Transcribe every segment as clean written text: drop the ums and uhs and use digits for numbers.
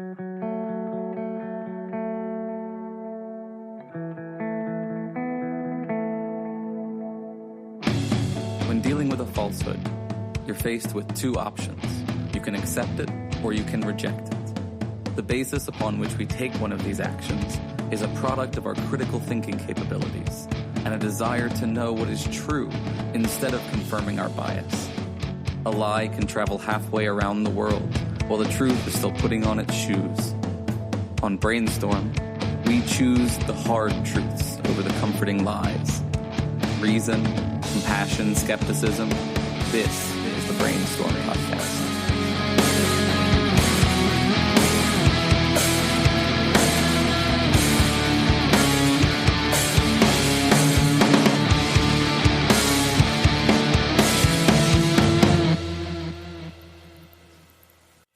When dealing with a falsehood, you're faced with two options. You can accept it or you can reject it. The basis upon which we take one of these actions is a product of our critical thinking capabilities and a desire to know what is true instead of confirming our bias. A lie can travel halfway around the world while the truth is still putting on its shoes. On Brainstorm, we choose the hard truths over the comforting lies. Reason, compassion, skepticism. This is the Brainstorm Podcast.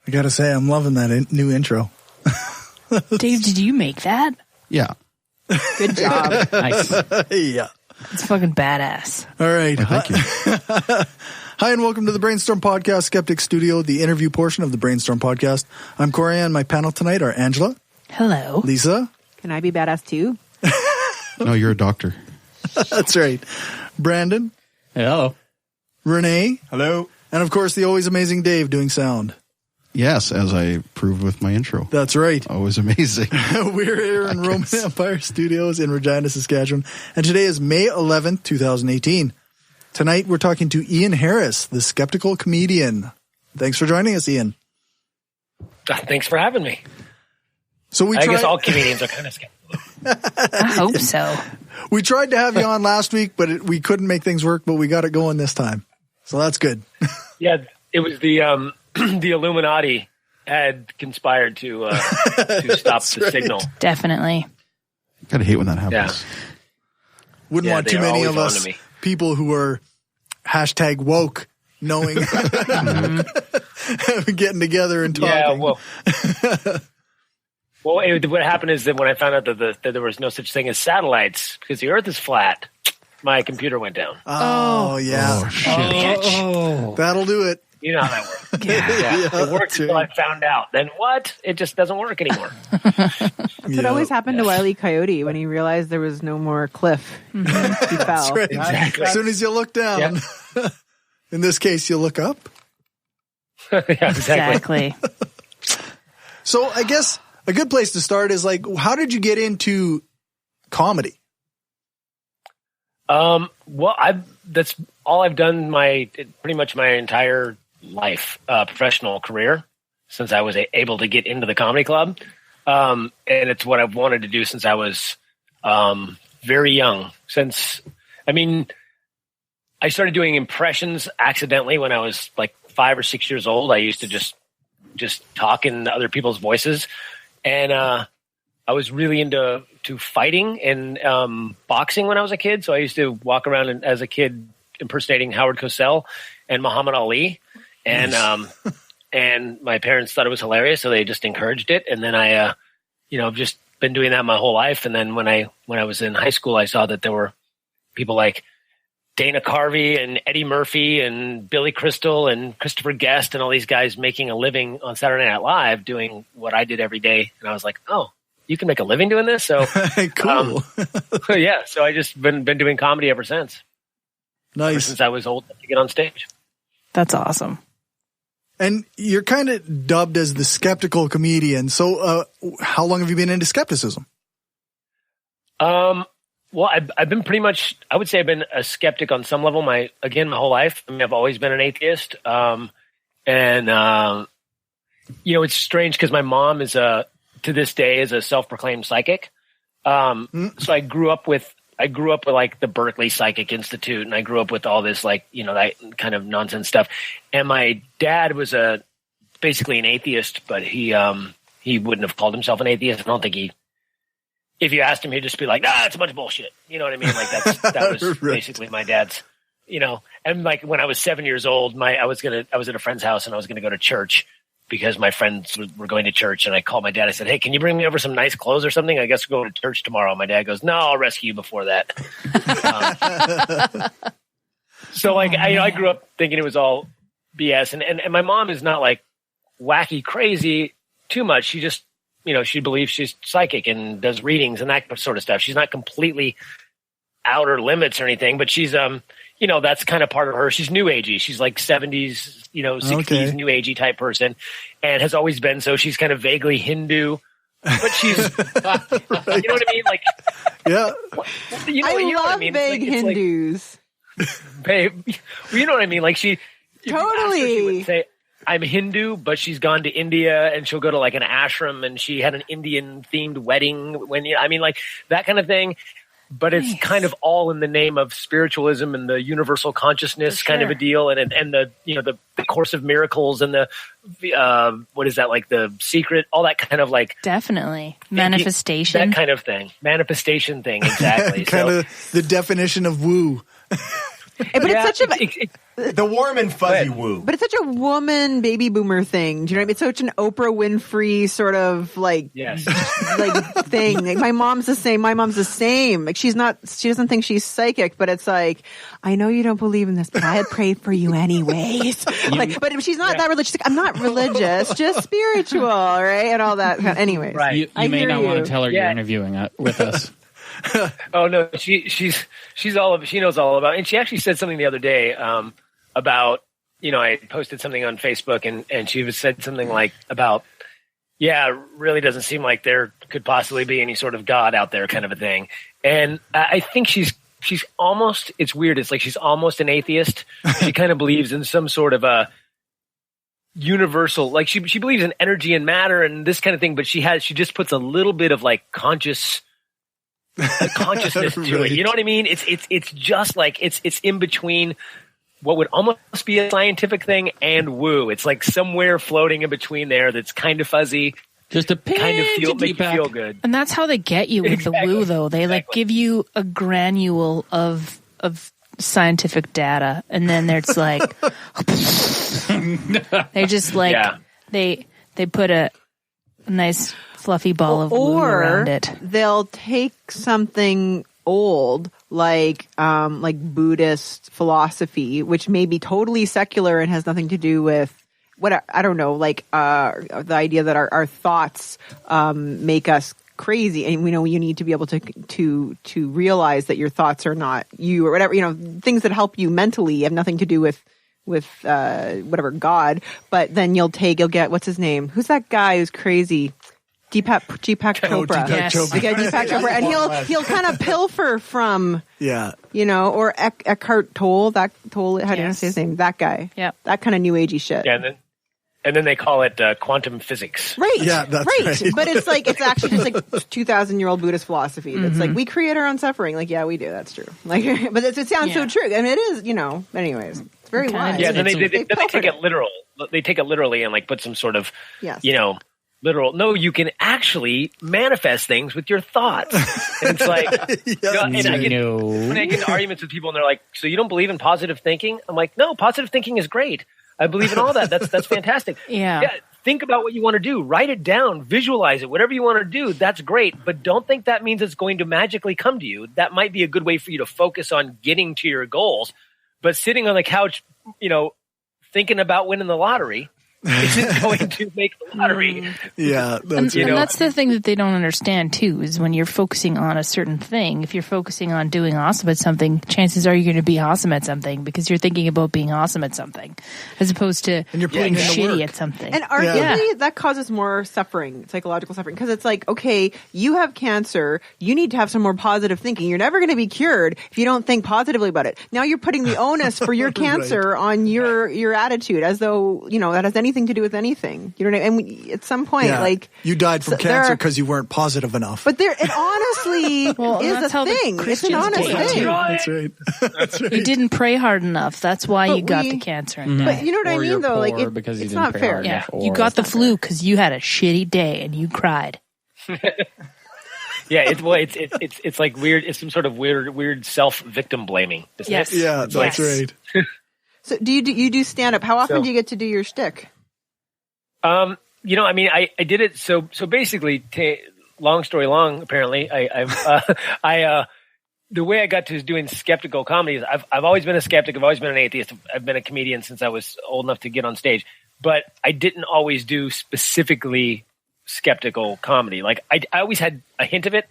I gotta say, I'm loving that new intro. Dave, did you make that? Yeah. Good job. Nice. Yeah. It's fucking badass. All right. Well, thank you. Hi, and welcome to the Brainstorm Podcast, Skeptic Studio, the interview portion of the Brainstorm Podcast. I'm Cory, and my panel tonight are Angela. Hello. Lisa. Can I be badass too? No, you're a doctor. That's right. Brandon. Hello. Rene. Hello. And, of course, the always amazing Dave doing sound. Yes, as I proved with my intro. That's right. Always amazing. We're here in Roman Empire Studios in Regina, Saskatchewan, and today is May 11th, 2018. Tonight, we're talking to Ian Harris, the skeptical comedian. Thanks for joining us, Ian. Thanks for having me. So I guess all comedians are kind of skeptical. I hope so. We tried to have you on last week, but we couldn't make things work, but we got it going this time. So that's good. Yeah, it was the the Illuminati had conspired to stop the signal. Definitely. Gotta hate when that happens. Yeah. Wouldn't want too many of us me. people who are hashtag woke knowing getting together and talking. Yeah, well, what happened is that when I found out that there was no such thing as satellites because the Earth is flat, my computer went down. Oh yeah. Oh, shit. Oh. That'll do it. You know how that works. Yeah. It worked until I found out. Then what? It just doesn't work anymore. That's what always happened to Wile E. Coyote when he realized there was no more cliff. He fell. That's right. Exactly. As soon as you look down, in this case, you look up. Yeah, exactly. So I guess a good place to start is like, how did you get into comedy? Well, that's all I've done pretty much my entire life, professional career, since I was able to get into the comedy club. And it's what I've wanted to do since I was very young. I started doing impressions accidentally when I was like 5 or 6 years old. I used to just talk in other people's voices. And I was really into fighting and boxing when I was a kid. So I used to walk around as a kid impersonating Howard Cosell and Muhammad Ali. And and my parents thought it was hilarious, so they just encouraged it. And then I I've just been doing that my whole life. And then when I was in high school, I saw that there were people like Dana Carvey and Eddie Murphy and Billy Crystal and Christopher Guest and all these guys making a living on Saturday Night Live doing what I did every day. And I was like, oh, you can make a living doing this? So cool. Yeah. So I just been doing comedy ever since. Nice. Ever since I was old enough to get on stage. That's awesome. And you're kind of dubbed as the skeptical comedian. So how long have you been into skepticism? Well, I've been pretty much, I would say I've been a skeptic on some level my whole life. I mean, I've always been an atheist. It's strange because my mom is to this day is a self-proclaimed psychic. So I grew up with like the Berkeley Psychic Institute, and I grew up with all this that kind of nonsense stuff. And my dad was basically an atheist, but he wouldn't have called himself an atheist. I don't think if you asked him, he'd just be like, it's a bunch of bullshit. You know what I mean? Like that was basically my dad's, and like when I was 7 years old, I was at a friend's house and I was going to go to church because my friends were going to church, and I called my dad. I said, hey, can you bring me over some nice clothes or something? I guess we'll go to church tomorrow. My dad goes, no, I'll rescue you before that. So like, I grew up thinking it was all BS, and my mom is not like wacky crazy too much. She just, she believes she's psychic and does readings and that sort of stuff. She's not completely outer limits or anything, but she's, that's kind of part of her. She's new agey. She's like 70s, 60s new agey type person, and has always been so. She's kind of vaguely Hindu, but she's, right. You know what I mean? Like, yeah, I love vague Hindus. Babe, you know what I mean? Like she would say, I'm Hindu, but she's gone to India and she'll go to like an ashram and she had an Indian themed wedding like that kind of thing. But it's kind of all in the name of spiritualism and the universal consciousness kind of a deal. And the, the Course of Miracles and the, what is that? Like the Secret, all that kind of like. Definitely. Manifestation. That kind of thing. Manifestation thing. Exactly. Kind of the definition of woo. But it's such the warm and fuzzy woo. But it's such a woman baby boomer thing. Do you know what I mean? It's such an Oprah Winfrey sort of like thing. Like, my mom's the same. My mom's the same. Like she doesn't think she's psychic, but it's like, I know you don't believe in this, but I had prayed for you anyways. But she's not that religious. She's like, I'm not religious, just spiritual, right? And all that. Anyways, right. You may not want to tell her you're interviewing with us. Oh no, she's all of, she knows all about it. And she actually said something the other day about, I posted something on Facebook and she said something like about, it really doesn't seem like there could possibly be any sort of God out there kind of a thing. And I think she's almost, it's weird. It's like she's almost an atheist. She kind of believes in some sort of a universal, like she believes in energy and matter and this kind of thing, but she just puts a little bit of like consciousness to it. You know what I mean? It's just like it's in between what would almost be a scientific thing and woo. It's like somewhere floating in between there that's kind of fuzzy. Just a kind of make you feel good. And that's how they get you with the woo, though. They like give you a granule of scientific data, and then there's like they just like they put a nice fluffy ball of woo around it. They'll take something old like Buddhist philosophy, which may be totally secular and has nothing to do with what I don't know, like the idea that our thoughts make us crazy, and we know you need to be able to realize that your thoughts are not you or whatever. Things that help you mentally have nothing to do with whatever God. But then you'll get, what's his name? Who's that guy who's crazy? Deepak Chopra. Deepak Chopra. And he'll kind of pilfer from, or Eckhart Tolle, how do you say his name? That guy. Yeah. That kind of new agey shit. Yeah, and then they call it quantum physics. Right. Yeah, that's right. But it's like, it's actually just like 2,000-year-old Buddhist philosophy. That's like, we create our own suffering. Like, yeah, we do. That's true. Like, but it sounds so true. I mean, it is, anyways. It's very wise. Yeah, then they take it literal. They take it literally and like put some sort of, literal. No, you can actually manifest things with your thoughts. And it's like, when I get into arguments with people and they're like, so you don't believe in positive thinking? I'm like, no, positive thinking is great. I believe in all that. That's fantastic. Yeah. Think about what you want to do. Write it down. Visualize it. Whatever you want to do, that's great. But don't think that means it's going to magically come to you. That might be a good way for you to focus on getting to your goals. But sitting on the couch, thinking about winning the lottery isn't going to make the lottery. Yeah, and that's the thing that they don't understand too, is when you're focusing on a certain thing, if you're focusing on doing awesome at something, chances are you're going to be awesome at something because you're thinking about being awesome at something as opposed to and you're being shitty at something. And arguably that causes more suffering, psychological suffering, because it's like, okay, you have cancer, you need to have some more positive thinking. You're never going to be cured if you don't think positively about it. Now you're putting the onus for your cancer on your attitude, as though, that has anything to do with anything. You know what I mean? And at some point, like, you died from cancer because you weren't positive enough. But it honestly is a thing. It's an honest thing. That's right. That's right. You didn't pray hard enough. That's why you got the cancer. And but you know what I mean, though? Like, it's not fair. Yeah, you got the flu because you had a shitty day and you cried. Yeah, it's like weird. It's some sort of weird self-victim blaming. Yes. Yeah, that's right. So do you do stand up? How often do you get to do your shtick? I did it. So basically, long story long. Apparently, the way I got to doing skeptical comedy is I've always been a skeptic. I've always been an atheist. I've been a comedian since I was old enough to get on stage. But I didn't always do specifically skeptical comedy. Like I always had a hint of it.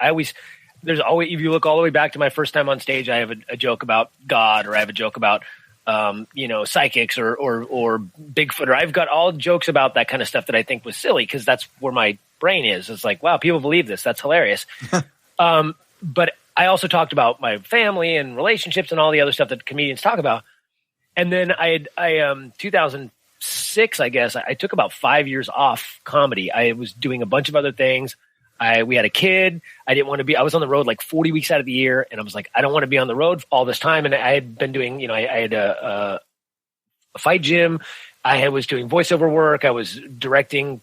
There's always, if you look all the way back to my first time on stage, I have a joke about God, or I have a joke about, psychics or Bigfoot, or I've got all jokes about that kind of stuff that I think was silly, because that's where my brain is. It's like, wow, people believe this. That's hilarious. But I also talked about my family and relationships and all the other stuff that comedians talk about. And then I 2006, I guess, I took about 5 years off comedy. I was doing a bunch of other things. We had a kid. I didn't want to be, I was on the road like 40 weeks out of the year. And I was like, I don't want to be on the road all this time. And I had been doing, I had a fight gym. I was doing voiceover work. I was directing,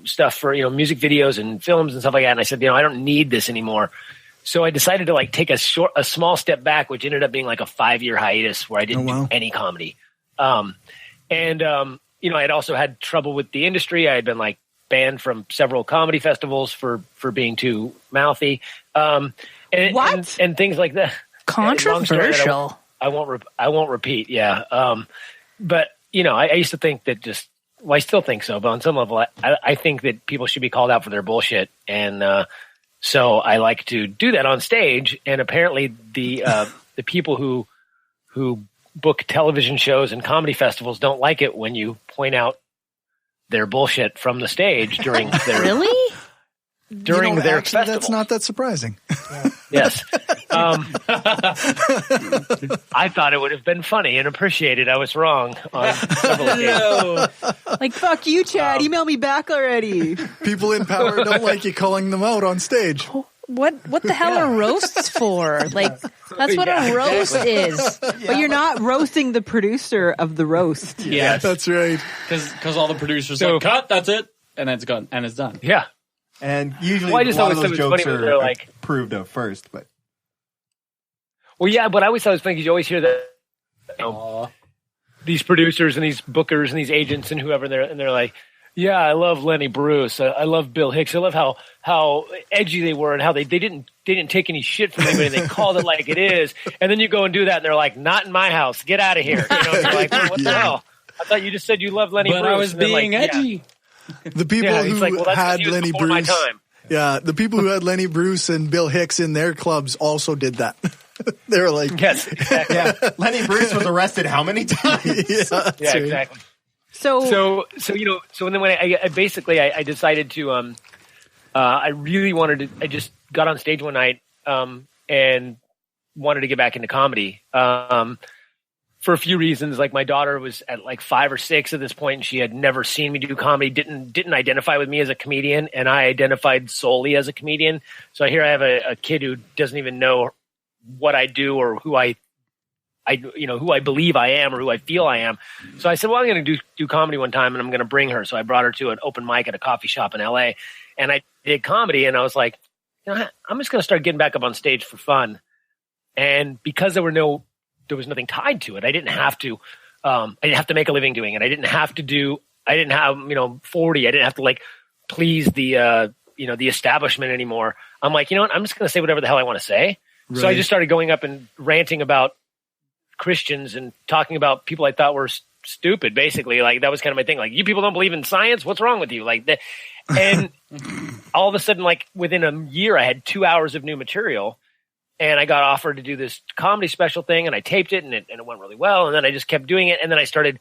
stuff for, music videos and films and stuff like that. And I said, I don't need this anymore. So I decided to like take a small step back, which ended up being like a 5-year hiatus where I didn't do any comedy. I'd also had trouble with the industry. I had been like banned from several comedy festivals for being too mouthy. And things like that. Controversial. I won't repeat. Yeah. But I used to think that I still think so, but on some level, I think that people should be called out for their bullshit. And, so I like to do that on stage. And apparently the people who book television shows and comedy festivals don't like it when you point out their bullshit from the stage during their during their festival. That's not that surprising. Yes. I thought it would have been funny and appreciated. I was wrong on several occasions. Like, fuck you, Chad. Email me back already. People in power don't like you calling them out on stage. What the hell are roasts for? Like, that's what a roast is. But you're not roasting the producer of the roast. Yeah, that's right. Because all the producers are like, cut, that's it. And it's gone. And it's done. Yeah. And usually I just a lot of always those thought it was jokes funny when are they're like, approved of first. But well, yeah, but I always thought it was funny because you always hear that these producers and these bookers and these agents and whoever, they're like, yeah, I love Lenny Bruce. I love Bill Hicks. I love how edgy they were and how they didn't take any shit from anybody. They called it like it is. And then you go and do that and they're like, not in my house. Get out of here. You're like, well, what the hell? I thought you just said you loved Lenny Bruce. But I was being edgy. Yeah. The people who had Lenny Bruce. Yeah, the people who had Lenny Bruce and Bill Hicks in their clubs also did that. They were like, yes, exactly. Yeah. Lenny Bruce was arrested how many times? Yeah, exactly. So then when I basically decided to I really wanted to. I just got on stage one night and wanted to get back into comedy for a few reasons. Like, my daughter was at like 5 or 6 at this point, and she had never seen me do comedy. Didn't identify with me as a comedian, and I identified solely as a comedian. So here I have a kid who doesn't even know what I do or who I who I believe I am or who I feel I am. So I said, well, I'm going to do comedy one time, and I'm going to bring her. So I brought her to an open mic at a coffee shop in LA, and I did comedy, and I was like, I'm just going to start getting back up on stage for fun. And because there was nothing tied to it, I didn't have to make a living doing it. I didn't have 40. I didn't have to like please the establishment anymore. I'm like, you know what? I'm just going to say whatever the hell I want to say. Right. So I just started going up and ranting about Christians and talking about people I thought were stupid. Basically, like, that was kind of my thing. Like, you people don't believe in science? What's wrong with you? Like that. And all of a sudden, like, within a year, I had 2 hours of new material, and I got offered to do this comedy special thing, and I taped it, and it went really well. And then I just kept doing it, and then I started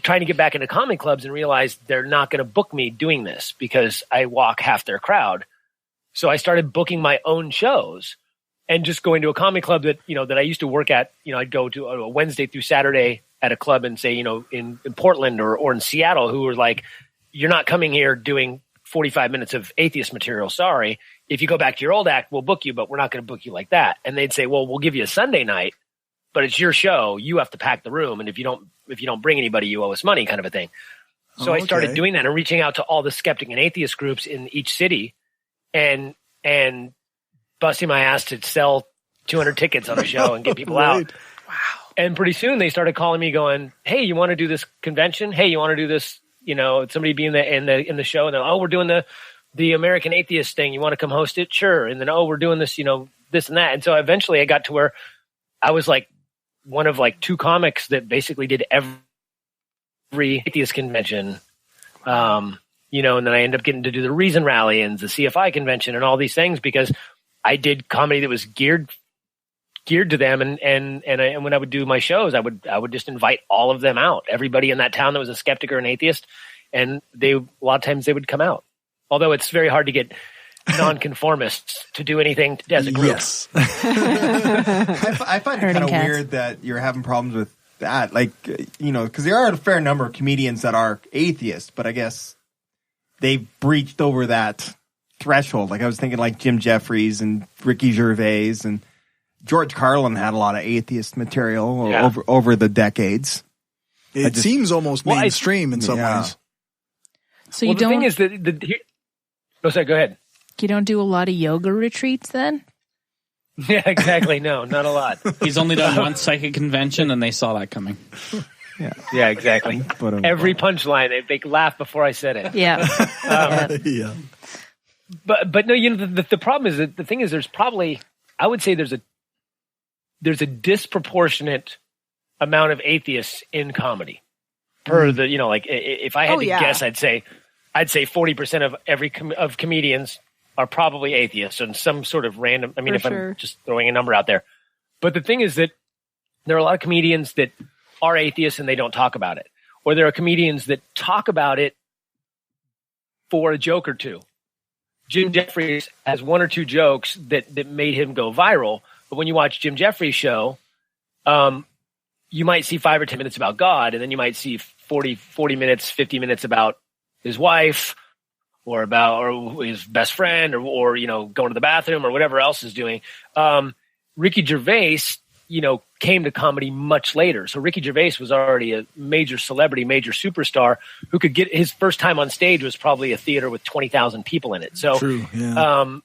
trying to get back into comedy clubs and realized they're not going to book me doing this because I walk half their crowd. So I started booking my own shows. And just going to a comedy club that I used to work at, I'd go to a Wednesday through Saturday at a club and say, in Portland or in Seattle, who were like, you're not coming here doing 45 minutes of atheist material. Sorry. If you go back to your old act, we'll book you, but we're not going to book you like that. And they'd say, well, we'll give you a Sunday night, but it's your show. You have to pack the room. And if you don't bring anybody, you owe us money, kind of a thing. So I started doing that and reaching out to all the skeptic and atheist groups in each city and busting my ass to sell 200 tickets on a show and get people out. Wow. And pretty soon they started calling me going, hey, you want to do this convention? Hey, you want to do this, somebody be in the show, and they're like, oh, we're doing the American Atheist thing. You want to come host it? Sure. And then, oh, we're doing this, this and that. And so eventually I got to where I was like one of like 2 comics that basically did every atheist convention and then I ended up getting to do the Reason Rally and the CFI convention and all these things because I did comedy that was geared to them. And when I would do my shows, I would just invite all of them out, everybody in that town that was a skeptic or an atheist. And a lot of times they would come out, although it's very hard to get nonconformists to do anything as a group. Yes. I find it Herding kind of cats. weird that you're having problems with that. Like, because there are a fair number of comedians that are atheists, but I guess they breached over that threshold. Like I was thinking like Jim Jeffries and Ricky Gervais and George Carlin had a lot of atheist material over the decades. It seems almost mainstream in some ways. So you the don't. thing is that oh, sorry, go ahead. You don't do a lot of yoga retreats then? Yeah, exactly. No, not a lot. He's only done one psychic convention, and they saw that coming. Yeah, exactly. Every punchline, they laughed before I said it. Yeah. Yeah. But no, the problem is that the thing is I would say there's a disproportionate amount of atheists in comedy per the, like if I had to guess, I'd say 40% of comedians are probably atheists and some sort of random, I'm just throwing a number out there. But the thing is that there are a lot of comedians that are atheists and they don't talk about it. Or there are comedians that talk about it for a joke or two. Jim Jeffries has one or two jokes that made him go viral. But when you watch Jim Jeffries' show, you might see 5 or 10 minutes about God, and then you might see 40 minutes, 50 minutes about his wife or his best friend or going to the bathroom or whatever else is doing. Ricky Gervais, came to comedy much later. So Ricky Gervais was already a major celebrity, major superstar who could get his first time on stage was probably a theater with 20,000 people in it. So, True, yeah.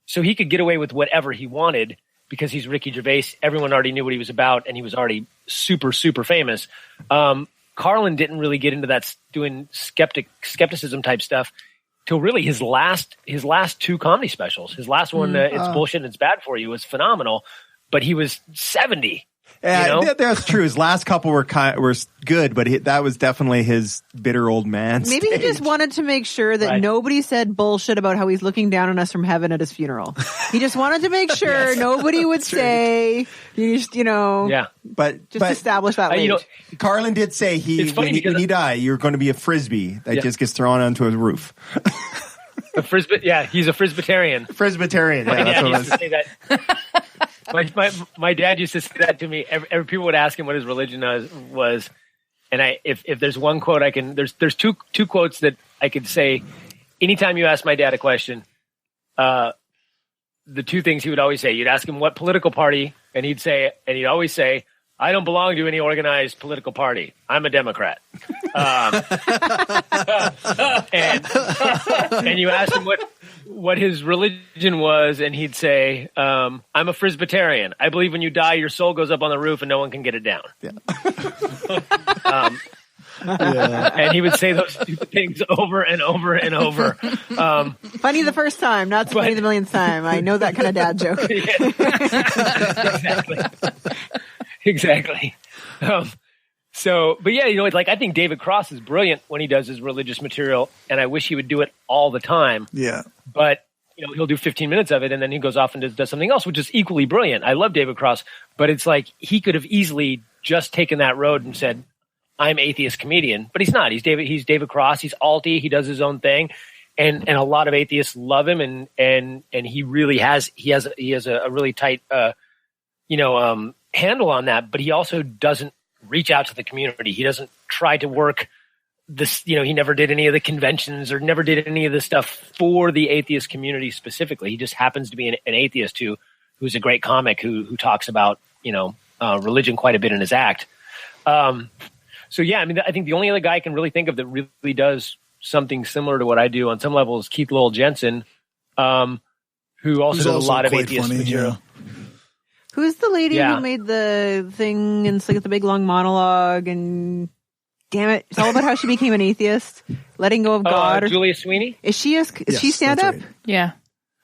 So he could get away with whatever he wanted because he's Ricky Gervais. Everyone already knew what he was about and he was already super, super famous. Carlin didn't really get into that doing skepticism type stuff till really his last 2 comedy specials. His last one, It's Bullshit and It's Bad For You, was phenomenal, but he was 70. Yeah, that's true. His last couple were good, but that was definitely his bitter old man Maybe stage. he just wanted to make sure that nobody said bullshit about how he's looking down on us from heaven at his funeral. He just wanted to make sure nobody would say, but establish that late. Carlin did say when you die, you're going to be a frisbee that just gets thrown onto his roof. He's a Presbyterian. Presbyterian, that's what it was. To say that. My dad used to say that to me. Every people would ask him what his religion was, and if there's one quote there's two quotes that I could say. Anytime you ask my dad a question, the 2 things he would always say. You'd ask him what political party, and he'd always say, "I don't belong to any organized political party. I'm a Democrat." And you asked him what his religion was, and he'd say, "I'm a Presbyterian. I believe when you die, your soul goes up on the roof and no one can get it down." Yeah. And he would say those 2 things over and over and over. Funny the first time, not so funny the millionth time. I know that kind of dad joke. Exactly. I think David Cross is brilliant when he does his religious material, and I wish he would do it all the time. Yeah. But, he'll do 15 minutes of it, and then he goes off and does something else, which is equally brilliant. I love David Cross, but it's like he could have easily just taken that road and said, "I'm atheist comedian," but he's not. He's David Cross. He's alty. He does his own thing, and a lot of atheists love him, and he really has a really tight handle on that. But he also doesn't reach out to the community. He doesn't try to work this. He never did any of the conventions or never did any of the stuff for the atheist community specifically. He just happens to be an atheist who's a great comic who talks about religion quite a bit in his act. So yeah, I think the only other guy I can really think of that really does something similar to what I do on some level is Keith Lowell Jensen, who also does a lot of atheist material. Yeah. Who's the lady who made the thing and it's like the big long monologue and damn it, it's all about how she became an atheist, letting go of God. Julia Sweeney? Is she stand up? Right. Yeah.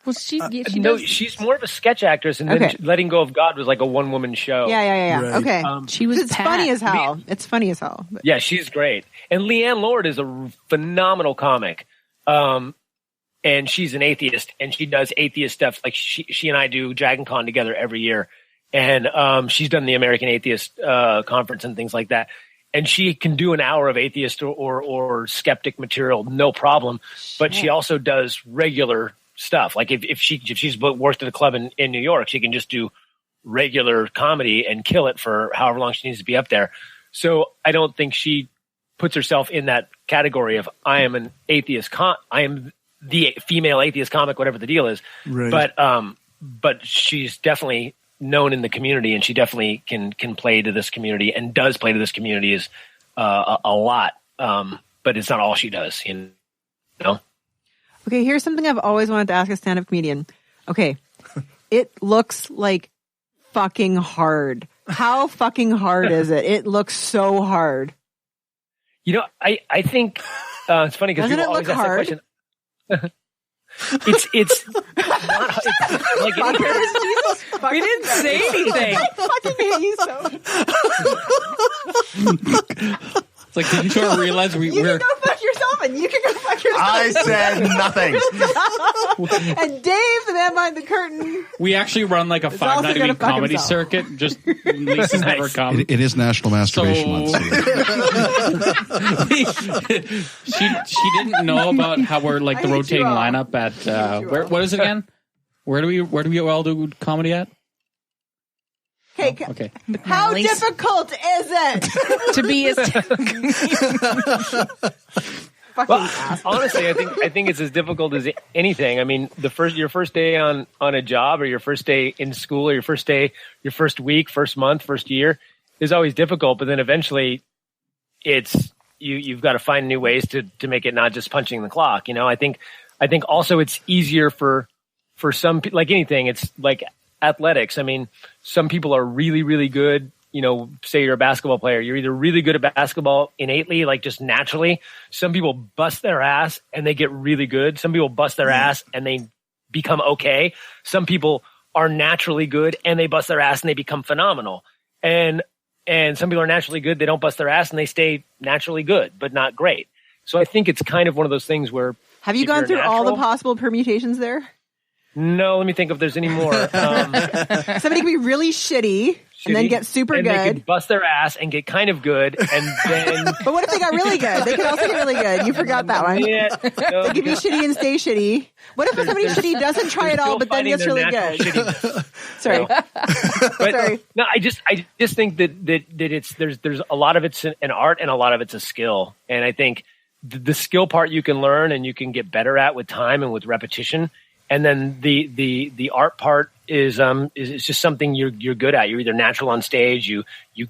Well, she No, does. she's more of a sketch actress, and then Letting Go of God was like a one-woman show. Yeah. Right. Okay. She was It's funny as hell. It's funny as hell. But- Yeah, she's great. And Leeanne Lord is a phenomenal comic. And she's an atheist, and she does atheist stuff. Like she and I do Dragon Con together every year. And she's done the American Atheist Conference and things like that. And she can do an hour of atheist or skeptic material, no problem. But she also does regular stuff. Like if she's worked at a club in New York, she can just do regular comedy and kill it for however long she needs to be up there. So I don't think she puts herself in that category of I am an atheist. I am the female atheist comic, whatever the deal is. Right. But she's definitely known in the community, and she definitely can play to this community and does play to this community is a lot. But it's not all she does, you know? Okay, here's something I've always wanted to ask a stand-up comedian. Okay, it looks like fucking hard. How fucking hard is it? It looks so hard. You know, I think it's funny because people always ask that question. It's not it's like anything. We didn't say anything. I fucking hate you so. It's like, didn't you realize You can go fuck yourself, and you can go fuck yourself. I said nothing. And Dave, the man behind the curtain. We actually run like a Is also 5 night a gonna week fuck comedy himself. circuit. Just Lisa's never come. It is National Masturbation Month. She didn't know about how we're like the I hate rotating you all. lineup at you where, all. what is it again? Where do we all do comedy at? Hey, Okay. how At least- difficult is it? to be as Fucking Well, asshole. honestly, I think it's as difficult as anything. I mean, your first day on a job, or your first day in school, or your first week, first month, first year is always difficult. But then eventually, it's you've got to find new ways to make it not just punching the clock. You know, I think also it's easier for some, like anything. It's like athletics. I mean, some people are really, really good. You know, say you're a basketball player, you're either really good at basketball innately, like just naturally. Some people bust their ass and they get really good. Some people bust their ass and they become okay. Some people are naturally good and they bust their ass and they become phenomenal. And some people are naturally good, they don't bust their ass and they stay naturally good, but not great. So I think it's kind of one of those things where Have you if gone you're through all the natural- possible permutations there? No, let me think if there's any more. Somebody can be really shitty and then get super and good. they could bust their ass and get kind of good, and then But what if they got really good? They could also get really good. You forgot that one. yeah, no, They could be shitty and stay shitty. What if somebody shitty doesn't try it all, but then gets really good? Sorry. But Sorry. no, I just think that it's there's a lot of it's an art and a lot of it's a skill, and I think the skill part you can learn and you can get better at with time and with repetition. And then the art part is just something you're good at. You're either natural on stage, you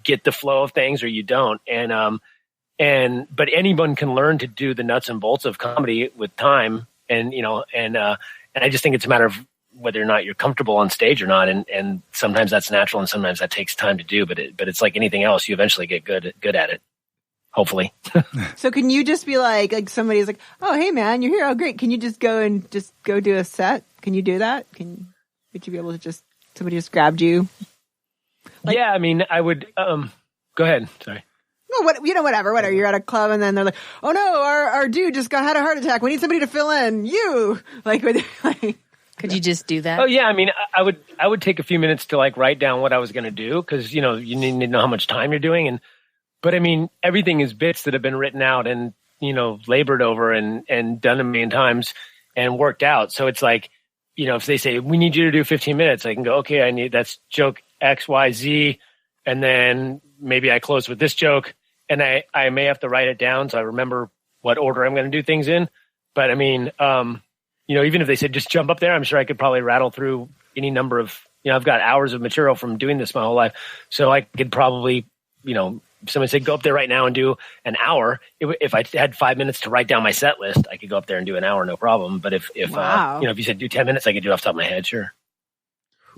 get the flow of things, or you don't. But anyone can learn to do the nuts and bolts of comedy with time. And I just think it's a matter of whether or not you're comfortable on stage or not. And sometimes that's natural, and sometimes that takes time to do. But it's like anything else, you eventually get good at it. Hopefully. So can you just be like somebody's like, oh, hey man, you're here. Oh, great. Can you just go do a set? Can you do that? Would you be able to somebody just grabbed you? Yeah. I mean, I would, go ahead. Sorry. Well, whatever. You're at a club and then they're like, oh no, our dude just had a heart attack. We need somebody to fill in. You Could you just do that? Oh yeah. I mean, I would take a few minutes to like write down what I was going to do. Cause you need to know how much time you're doing. But I mean, everything is bits that have been written out and, labored over and done a million times and worked out. So it's like, if they say, we need you to do 15 minutes, I can go, okay, that's joke X, Y, Z. And then maybe I close with this joke, and I may have to write it down so I remember what order I'm going to do things in. But I mean, even if they said, just jump up there, I'm sure I could probably rattle through any number of, I've got hours of material from doing this my whole life. So I could probably, someone said, go up there right now and do an hour. If I had 5 minutes to write down my set list, I could go up there and do an hour, no problem. But if Wow. if you said do 10 minutes, I could do it off the top of my head. Sure.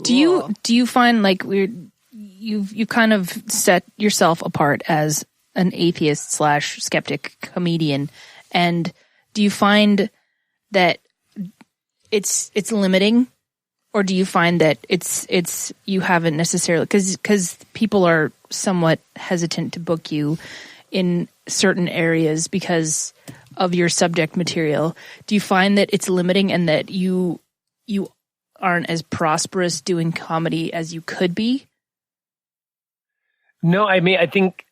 Do you find like you've kind of set yourself apart as an atheist / skeptic comedian, and do you find that it's limiting, or do you find that it's you haven't necessarily because people are somewhat hesitant to book you in certain areas because of your subject material? Do you find that it's limiting and that you aren't as prosperous doing comedy as you could be? No, I mean, I think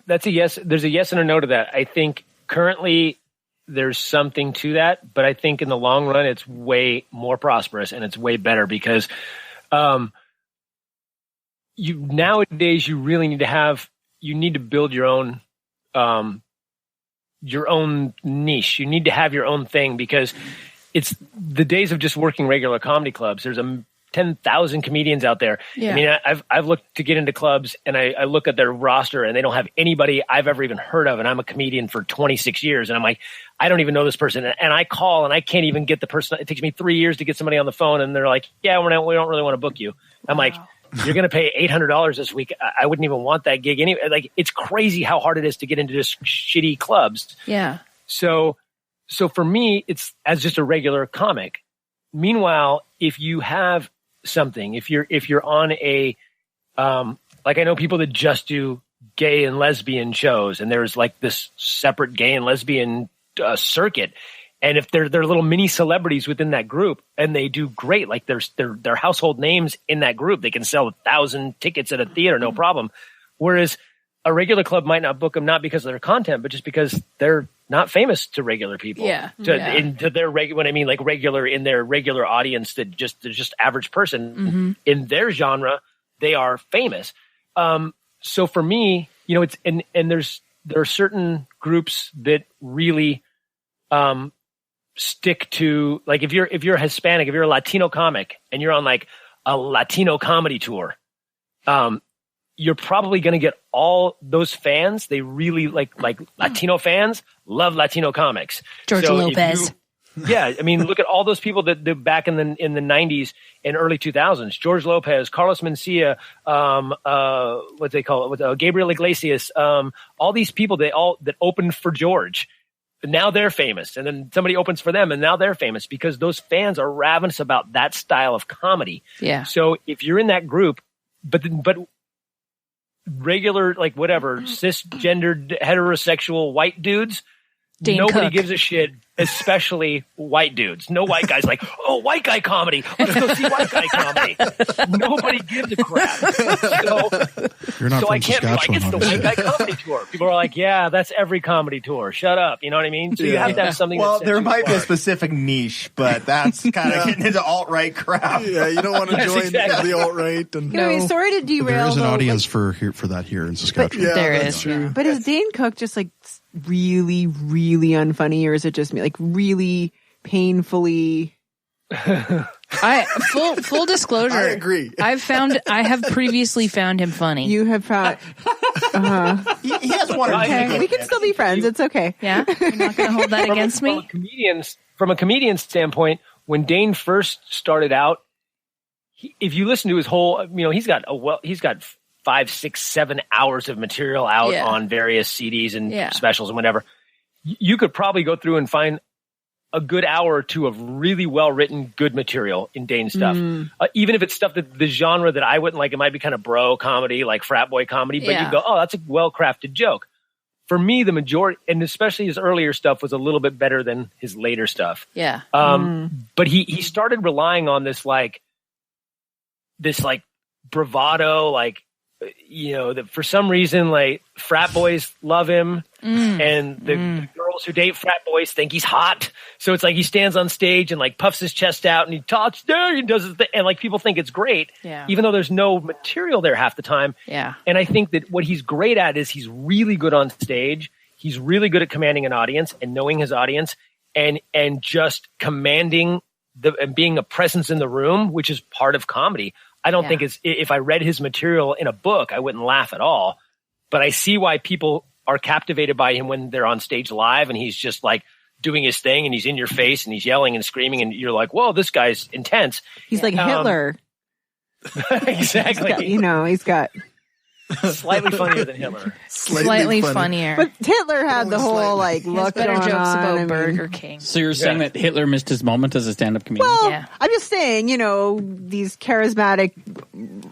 that's a yes. There's a yes and a no to that. I think currently there's something to that, but I think in the long run, it's way more prosperous and it's way better because nowadays you really need to build your own niche. You need to have your own thing because it's the days of just working regular comedy clubs. There's 10,000 comedians out there. Yeah. I mean, I've looked to get into clubs and I look at their roster and they don't have anybody I've ever even heard of. And I'm a comedian for 26 years. And I'm like, I don't even know this person. And I call and I can't even get the person. It takes me 3 years to get somebody on the phone. And they're like, yeah, we don't really want to book you. I'm like, you're going to pay $800 this week. I wouldn't even want that gig anyway. Like, it's crazy how hard it is to get into just shitty clubs. Yeah. So for me, it's as just a regular comic. Meanwhile, if you have something, if you're on a, like I know people that just do gay and lesbian shows and there's like this separate gay and lesbian circuit. And if they're little mini celebrities within that group and they do great, like they're household names in that group, they can sell 1,000 tickets at a theater, no problem. Whereas a regular club might not book them, not because of their content, but just because they're not famous to regular people. Yeah. Into their when I mean like regular in their regular audience that they're just average person in their genre, they are famous. So for me, it's and there are certain groups that really stick to, like if you're Hispanic, if you're a Latino comic and you're on like a Latino comedy tour, you're probably going to get all those fans. They really like Latino fans love Latino comics. George Lopez. Yeah. I mean, look at all those people that back in the 90s and early 2000s, George Lopez, Carlos Mencia, what they call it, Gabriel Iglesias, all these people, that opened for George. Now they're famous. And then somebody opens for them and now they're famous because those fans are ravenous about that style of comedy. Yeah. So if you're in that group, but regular, like whatever, cisgendered, heterosexual white dudes, nobody gives a shit, especially white dudes. No white guys like, oh, white guy comedy. Let's go see white guy comedy. Nobody gives a crap. You're not so from I can't be like, it's the white guy Saskatchewan. comedy tour. People are like, yeah, that's every comedy tour. Shut up. You know what I mean? So you have to have something. Well, that there sets you might be a apart. specific niche, but that's kind of getting into alt-right crap. Yeah, you don't want to Yes, join exactly. the alt-right. And Anyway, sorry to derail. There is an though, audience for that here in Saskatchewan. yeah, There that's is, true. yeah. But is Dane Cook just like really, really unfunny, or is it just me? Like really painfully. Full disclosure. I agree. I have previously found him funny. You have found. He has one or two. Okay, good we can bits. still be friends. It's okay. Yeah, you're not going to hold that against me. From a comedian standpoint, when Dane first started out, if you listen to his whole, he's got 5, 6, 7 hours of material out on various CDs and specials and whatever. You could probably go through and find a good hour or two of really well-written, good material in Dane's stuff. Even if it's stuff that the genre that I wouldn't like, it might be kind of bro comedy, like frat boy comedy, but you go, oh, that's a well-crafted joke. For me, the majority, and especially his earlier stuff, was a little bit better than his later stuff. Yeah. But he started relying on this bravado, that for some reason, like frat boys love him and the girls who date frat boys think he's hot. So it's like he stands on stage and like puffs his chest out and he talks there and does his thing, and like people think it's great, even though there's no material there half the time. Yeah. And I think that what he's great at is he's really good on stage. He's really good at commanding an audience and knowing his audience and just commanding and being a presence in the room, which is part of comedy. I don't think if I read his material in a book, I wouldn't laugh at all. But I see why people are captivated by him when they're on stage live and he's just like doing his thing and he's in your face and he's yelling and screaming and you're like, whoa, this guy's intense. He's like Hitler. Exactly. He's got slightly funnier than Hitler. Slightly funnier. But Hitler had the whole like Has look better going jokes on. about I mean, Burger King. So you're saying that Hitler missed his moment as a stand-up comedian? well, Yeah. I'm just saying, these charismatic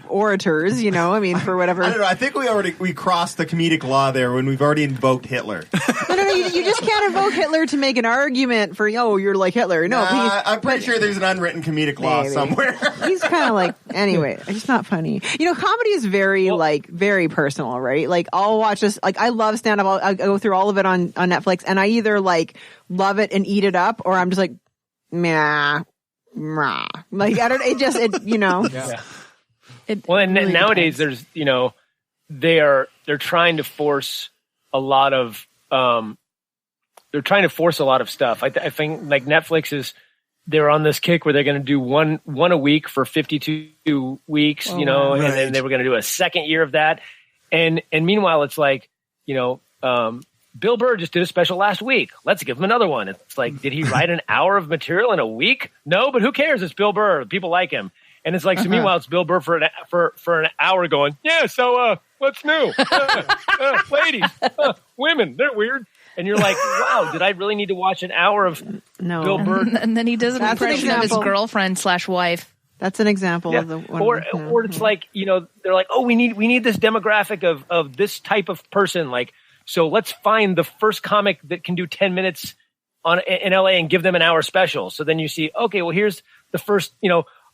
orators, I mean, for whatever. I don't know. I think we crossed the comedic law there when we've already invoked Hitler. No. You just can't invoke Hitler to make an argument for, you're like Hitler. No, I'm pretty sure there's an unwritten comedic law Maybe. somewhere. He's kind of like, anyway, it's not funny. Comedy is very, very personal, right? Like, I'll watch this, like, I love stand-up. I'll go through all of it on Netflix, and I either, like, love it and eat it up, or I'm just like, meh. Like, I don't, Yeah. Well, and really nowadays depends. there's, they're trying to force a lot of, stuff. I think like Netflix they're on this kick where they're going to do one a week for 52 weeks, and then they were going to do a second year of that. And meanwhile, it's like, Bill Burr just did a special last week. Let's give him another one. It's like, did he write an hour of material in a week? No, but who cares? It's Bill Burr. People like him. And it's like, so meanwhile, it's Bill Burr for an hour going, yeah, so what's new? Ladies, women, they're weird. And you're like, wow, did I really need to watch an hour of Bill Burr? And then he does an That's an impression of his example. girlfriend/wife. That's an example Yeah. of the one. Or it's like, they're like, oh, we need this demographic of this type of person. Like, so let's find the first comic that can do 10 minutes in LA and give them an hour special. So then you see, okay, well, here's the first,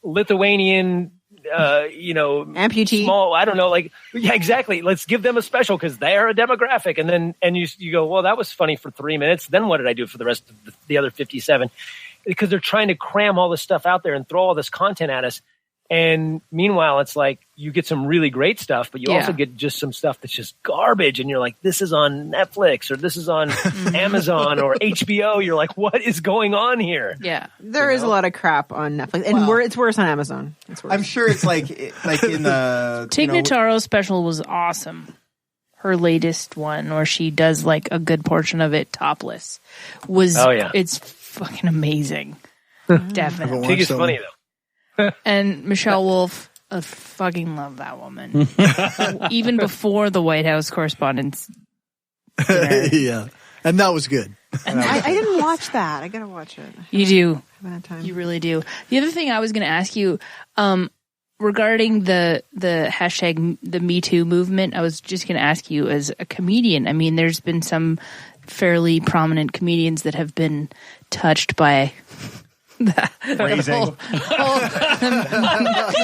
Lithuanian, amputee. small, I don't know, like, yeah, exactly. Let's give them a special because they're a demographic. And then, you go, well, that was funny for 3 minutes. Then what did I do for the rest of the other 57? Because they're trying to cram all this stuff out there and throw all this content at us. And meanwhile, it's like you get some really great stuff, but you also get just some stuff that's just garbage. And you're like, this is on Netflix or this is on Amazon or HBO. You're like, what is going on here? Yeah. There is a lot of crap on Netflix, and it's worse on Amazon. It's worse. I'm sure it's like in the Tig Notaro's special was awesome. Her latest one, where she does like a good portion of it topless, was it's fucking amazing. Definitely. Tig is funny though. And Michelle Wolf, I fucking love that woman. Even before the White House Correspondents' dinner. Yeah. And that was good. I didn't watch that. I gotta watch it. You do. I haven't had time. You really do. The other thing I was going to ask you, regarding the hashtag, the metoo movement, I was just going to ask you as a comedian. I mean, there's been some fairly prominent comedians that have been touched by Phrasing.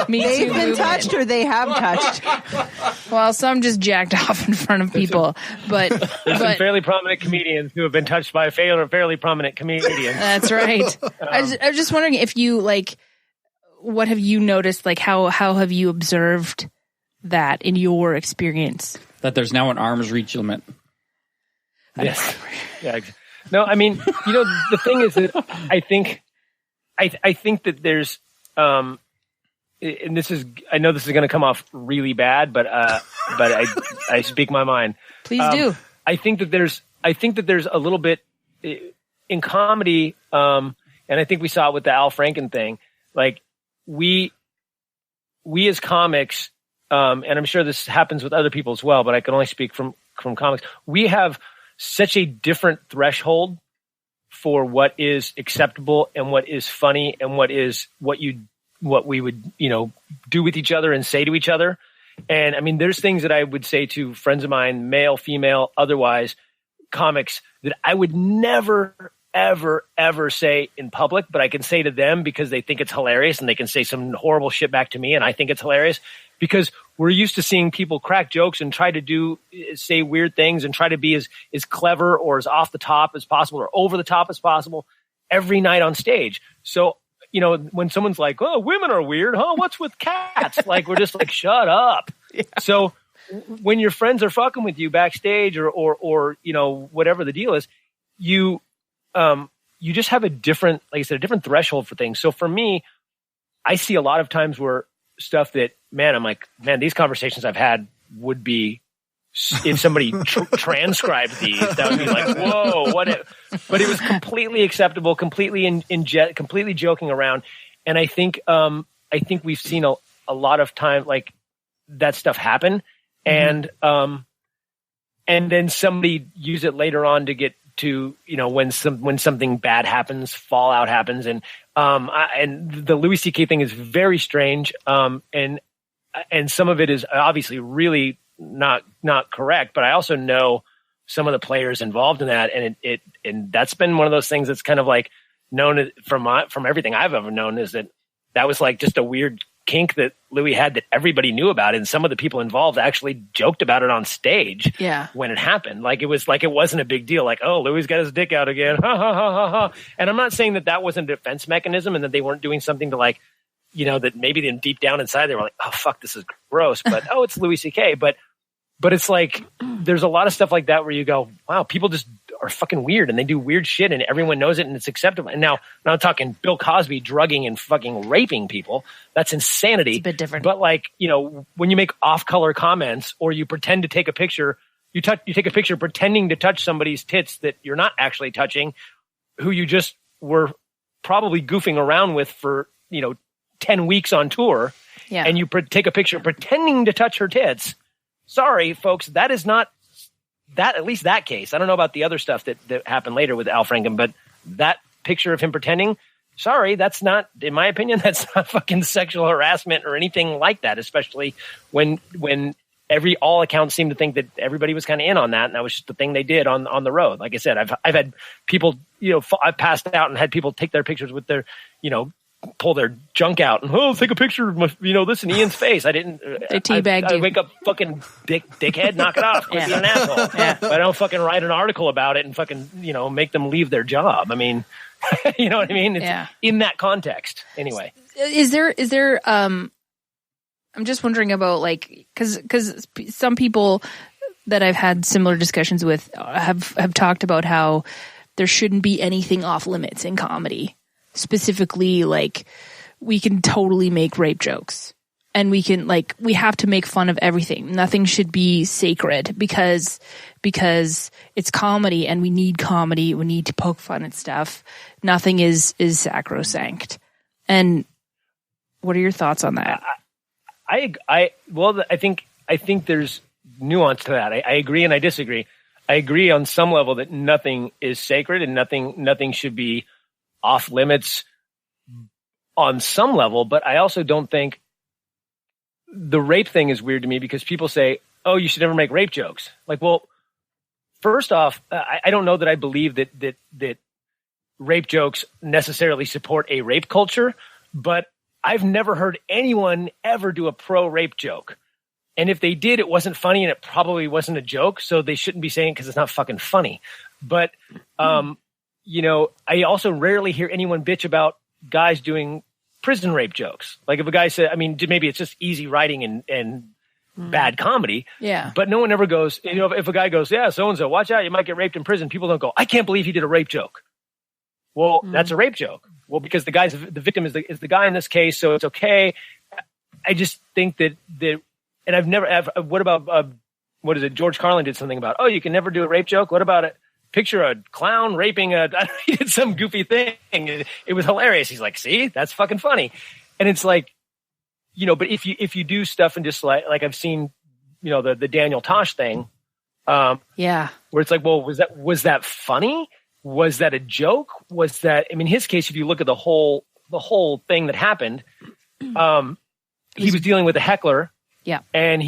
They've been touched or they have touched. Well, some just jacked off in front of people, but There's some fairly prominent comedians who have been touched by fairly prominent comedians. that's right. I was just wondering if you what have you noticed? Like how have you observed that in your experience? That there's now an arm's reach limit. Yes. Yeah. No, I mean, the thing is that I think that there's, and I know this is going to come off really bad, but I speak my mind. Please do. I think that there's a little bit in comedy, and I think we saw it with the Al Franken thing. Like we as comics, and I'm sure this happens with other people as well, but I can only speak from comics. We have such a different threshold for what is acceptable and what is funny and what we would, do with each other and say to each other. And I mean, there's things that I would say to friends of mine, male, female, otherwise, comics, that I would never, ever, ever say in public, but I can say to them because they think it's hilarious and they can say some horrible shit back to me and I think it's hilarious because we're used to seeing people crack jokes and try to say weird things and try to be as clever or as off the top as possible or over the top as possible every night on stage. So, when someone's like, oh, women are weird, huh? What's with cats? Like, we're just like, shut up. Yeah. So when your friends are fucking with you backstage or whatever the deal is, you just have a different, like I said, a different threshold for things. So for me, I see a lot of times where stuff that, I'm like, these conversations I've had would be, if somebody transcribed these, that would be like, whoa, but it was completely acceptable, completely completely joking around. And I think we've seen a lot of time, like that stuff happen. and then somebody use it later on to get to, when something bad happens, fallout happens. And the Louis C.K. thing is very strange. And some of it is obviously really not correct, but I also know some of the players involved in that. And that's been one of those things that's kind of like known from everything I've ever known, is that was like just a weird kink that Louis had that everybody knew about. And some of the people involved actually joked about it on stage when it happened. Like it wasn't a big deal. Like, oh, Louis got his dick out again. Ha ha ha ha ha. And I'm not saying that wasn't a defense mechanism and that they weren't doing something to like, that maybe then deep down inside they were like, oh fuck, this is gross. But oh, it's Louis C.K. But it's like, there's a lot of stuff like that where you go, wow, people just are fucking weird and they do weird shit and everyone knows it and it's acceptable. And now I'm talking Bill Cosby drugging and fucking raping people. That's insanity. It's a bit different. But like, when you make off-color comments or you pretend to take a picture, you take a picture pretending to touch somebody's tits that you're not actually touching, who you just were probably goofing around with for, 10 weeks on tour. Yeah. And you take a picture pretending to touch her tits. Sorry, folks, that is not that, at least that case. I don't know about the other stuff that happened later with Al Franken, but that picture of him pretending, sorry, that's not, in my opinion, that's not fucking sexual harassment or anything like that, especially when all accounts seem to think that everybody was kind of in on that, and that was just the thing they did on the road. Like I said, I've had people, I've passed out and had people take their pictures with their, pull their junk out and take a picture of my, this in Ian's face. I didn't. They teabagged you. I wake up fucking dickhead, knock it off. Quit being an asshole. But I don't fucking write an article about it and fucking make them leave their job. I mean, you know what I mean? It's in that context. Anyway, is there? I'm just wondering about like because some people that I've had similar discussions with have talked about how there shouldn't be anything off limits in comedy. Specifically, like, we can totally make rape jokes and we have to make fun of everything. Nothing should be sacred because it's comedy and we need comedy. We need to poke fun at stuff. Nothing is sacrosanct. And what are your thoughts on that? I think there's nuance to that. I agree and I disagree. I agree on some level that nothing is sacred and nothing should be off limits on some level, but I also don't think the rape thing is weird to me because people say, oh, you should never make rape jokes. Like, well, first off, I don't know that I believe that rape jokes necessarily support a rape culture, but I've never heard anyone ever do a pro-rape joke. And if they did, it wasn't funny and it probably wasn't a joke, so they shouldn't be saying it because it's not fucking funny. But I also rarely hear anyone bitch about guys doing prison rape jokes. Like if a guy said, I mean, maybe it's just easy writing and bad comedy. Yeah. But no one ever goes, if a guy goes, yeah, so-and-so, watch out, you might get raped in prison. People don't go, I can't believe he did a rape joke. Well, that's a rape joke. Well, because the victim is the guy in this case, so it's okay. I just think that and I've never, what about, what is it? George Carlin did something about, oh, you can never do a rape joke. What about it? Picture a clown raping he did some goofy thing. It was hilarious. He's like, see, that's fucking funny. And it's like, but if you do stuff and just like I've seen, the Daniel Tosh thing. Where it's like, well, was that funny? Was that a joke? Was that, in his case, if you look at the whole thing that happened, he was dealing with a heckler. Yeah. And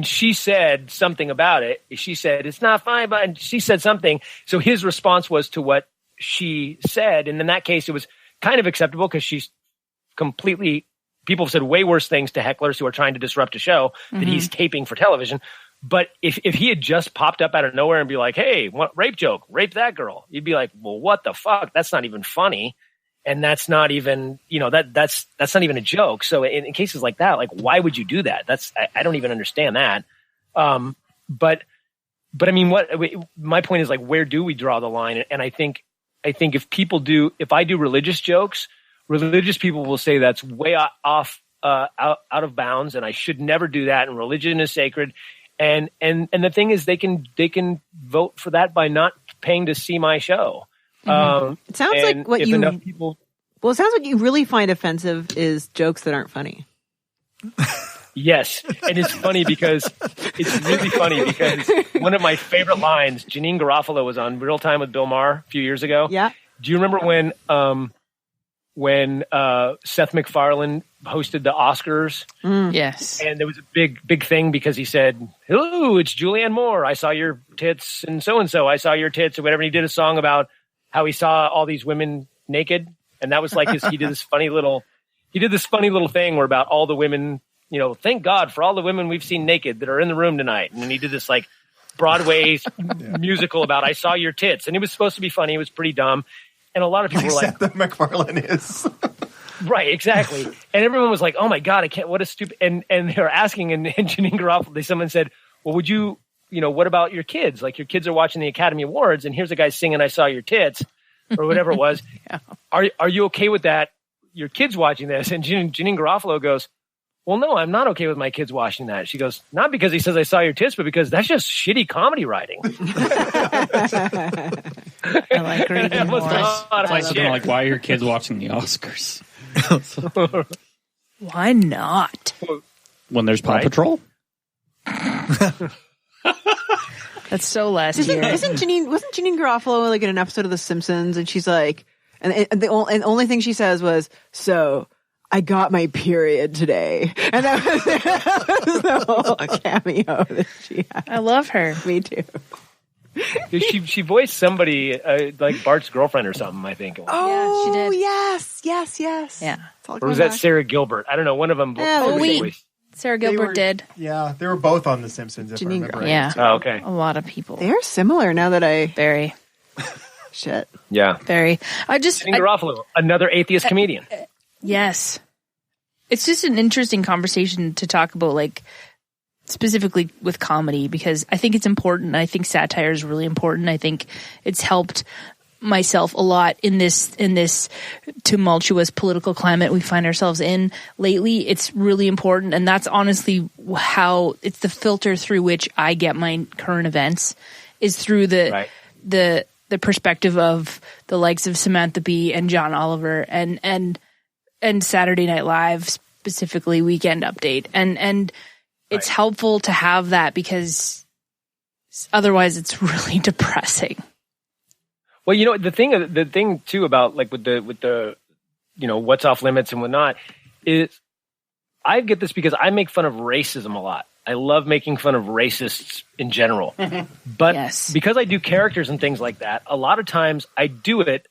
she said something about it. She said, it's not fine, but she said something. So his response was to what she said. And in that case, it was kind of acceptable because she's completely, people have said way worse things to hecklers who are trying to disrupt a show that he's taping for television. But if he had just popped up out of nowhere and be like, hey, what rape joke, rape that girl, you'd be like, well, what the fuck? That's not even funny. And that's not even, that's not even a joke. So in cases like that, like, why would you do that? I don't even understand that. But my point is like, where do we draw the line? And I think if I do religious jokes, religious people will say that's way off, out of bounds. And I should never do that. And religion is sacred. And the thing is they can vote for that by not paying to see my show. It sounds like what it sounds like you really find offensive is jokes that aren't funny. Yes, and it's funny because it's really funny because one of my favorite lines, Janine Garofalo was on Real Time with Bill Maher a few years ago. Yeah. Do you remember when Seth MacFarlane hosted the Oscars? Yes. And there was a big thing because he said, "Hello, it's Julianne Moore. I saw your tits, and so I saw your tits," or whatever. And he did a song about how he saw all these women naked, and that was like he did this funny little thing where about all the women. Thank God for all the women we've seen naked that are in the room tonight. And then he did this like Broadway musical about I saw your tits. And it was supposed to be funny. It was pretty dumb. And a lot of people were like, Seth MacFarlane is. Right, exactly. And everyone was like, oh my God, I can't, what a stupid, and they were asking, and Janine Garofalo, someone said, well, would you, what about your kids? Like your kids are watching the Academy Awards and here's a guy singing I saw your tits or whatever it was. Yeah. Are you okay with that? Your kids watching this? And Janine Garofalo goes, well, no, I'm not okay with my kids watching that. She goes, not because he says I saw your tits, but because that's just shitty comedy writing. I like reading more. Like, why are your kids watching the Oscars? Why not? When there's Paw Patrol? That's so last year. Wasn't Janine Garofalo like in an episode of The Simpsons, and she's like, and the only thing she says was, so I got my period today. And that was the whole cameo that she had. I love her. Me too. She voiced somebody like Bart's girlfriend or something, I think. Oh, she did. Yes. Yeah. Or Or was that Sarah Gilbert? I don't know. One of them. Sarah Gilbert did. Yeah, they were both on The Simpsons, if I remember right. Yeah. Oh, okay. A lot of people. They're similar now that I... Very. Shit. Yeah. Very. Janine Garofalo, another atheist comedian. Yes. It's just an interesting conversation to talk about, like, specifically with comedy, because I think it's important. I think satire is really important. I think it's helped myself a lot in this tumultuous political climate we find ourselves in lately. It's really important, and that's honestly how it's the filter through which I get my current events is through the perspective of the likes of Samantha Bee and John Oliver and Saturday Night Live, specifically Weekend Update. And it's helpful to have that because otherwise it's really depressing. Well, the thing too about like with the what's off limits and whatnot is I get this because I make fun of racism a lot. I love making fun of racists in general. But because I do characters and things like that, a lot of times I do it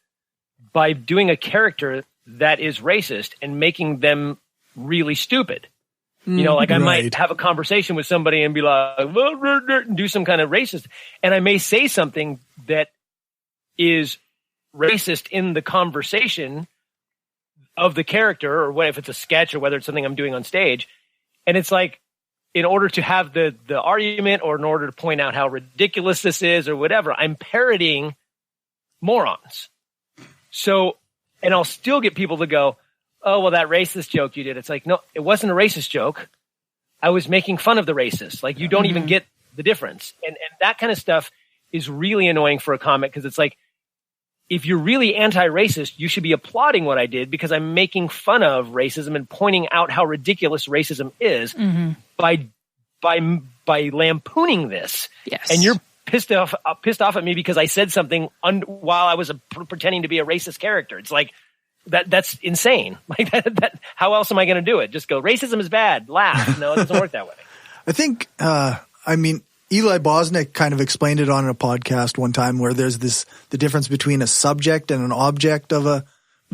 by doing a character that is racist and making them really stupid. I might have a conversation with somebody and be like, do some kind of racist. And I may say something that is racist in the conversation of the character, or what if it's a sketch or whether it's something I'm doing on stage. And it's like, in order to have the argument or in order to point out how ridiculous this is or whatever, I'm parodying morons. So, and I'll still get people to go, oh, well, that racist joke you did. It's like, no, it wasn't a racist joke. I was making fun of the racist. Like, you don't even get the difference. And that kind of stuff is really annoying for a comic because it's like, if you're really anti-racist, you should be applauding what I did because I'm making fun of racism and pointing out how ridiculous racism is by lampooning this. Yes. And you're pissed off at me because I said something while I was pretending to be a racist character. It's like, that's insane. Like that, how else am I going to do it? Just go, racism is bad. Laugh. No, it doesn't work that way. I think, Eli Bosnick kind of explained it on a podcast one time where there's the difference between a subject and an object of a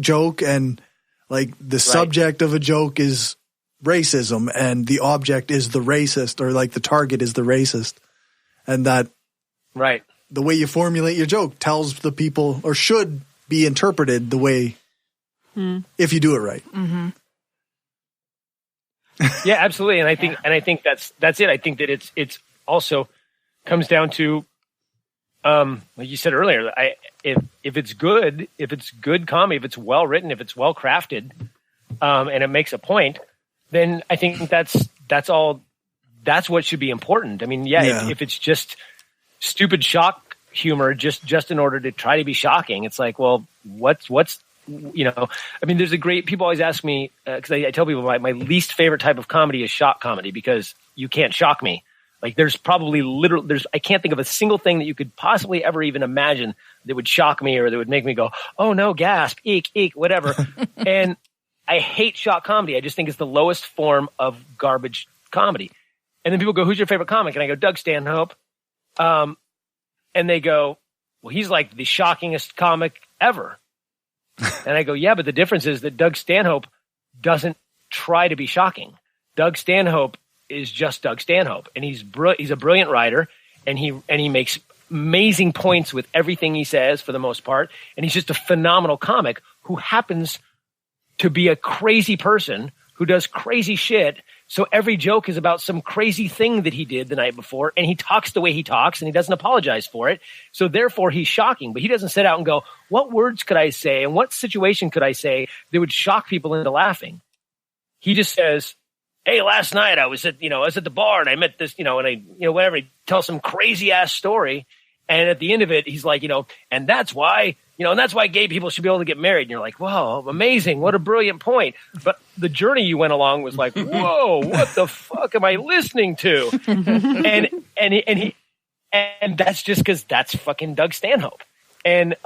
joke, and like the subject of a joke is racism and the object is the racist, or like the target is the racist. And that the way you formulate your joke tells the people, or should be interpreted the way if you do it right. Mm-hmm. Yeah, absolutely. And I think that's it. I think that it's also comes down to, like you said earlier, if it's good comedy, if it's well written, if it's well crafted, and it makes a point, then I think that's what should be important. I mean, if it's just stupid shock humor, just in order to try to be shocking, it's like, well, what's I mean, there's a great, people always ask me, because I tell people my least favorite type of comedy is shock comedy, because you can't shock me. Like there's probably I can't think of a single thing that you could possibly ever even imagine that would shock me or that would make me go, oh no, gasp, eek, whatever. And I hate shock comedy. I just think it's the lowest form of garbage comedy. And then people go, who's your favorite comic? And I go, Doug Stanhope. And they go, well, he's like the shockingest comic ever. And I go, yeah, but the difference is that Doug Stanhope doesn't try to be shocking. Doug Stanhope is just Doug Stanhope, and he's a brilliant writer, and he makes amazing points with everything he says for the most part, and he's just a phenomenal comic who happens to be a crazy person who does crazy shit. So every joke is about some crazy thing that he did the night before, and he talks the way he talks, and he doesn't apologize for it. So therefore, he's shocking. But he doesn't sit out and go, what words could I say, and what situation could I say that would shock people into laughing? He just says, hey, last night I was at the bar and I met this, and whatever, he tells some crazy ass story. And at the end of it, he's like, and that's why gay people should be able to get married. And you're like, wow, amazing. What a brilliant point. But the journey you went along was like, whoa, what the fuck am I listening to? and that's just because that's fucking Doug Stanhope. And,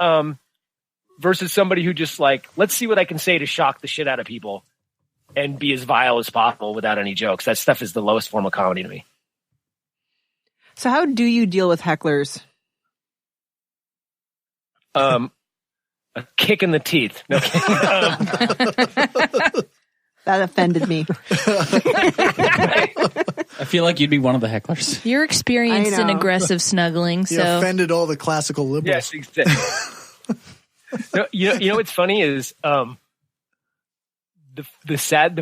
versus somebody who just like, let's see what I can say to shock the shit out of people and be as vile as possible without any jokes. That stuff is the lowest form of comedy to me. So how do you deal with hecklers? A kick in the teeth. No kidding. That offended me. I feel like you'd be one of the hecklers. You're experienced in aggressive snuggling, so you offended all the classical liberals. Yes, exactly. You know what's funny is the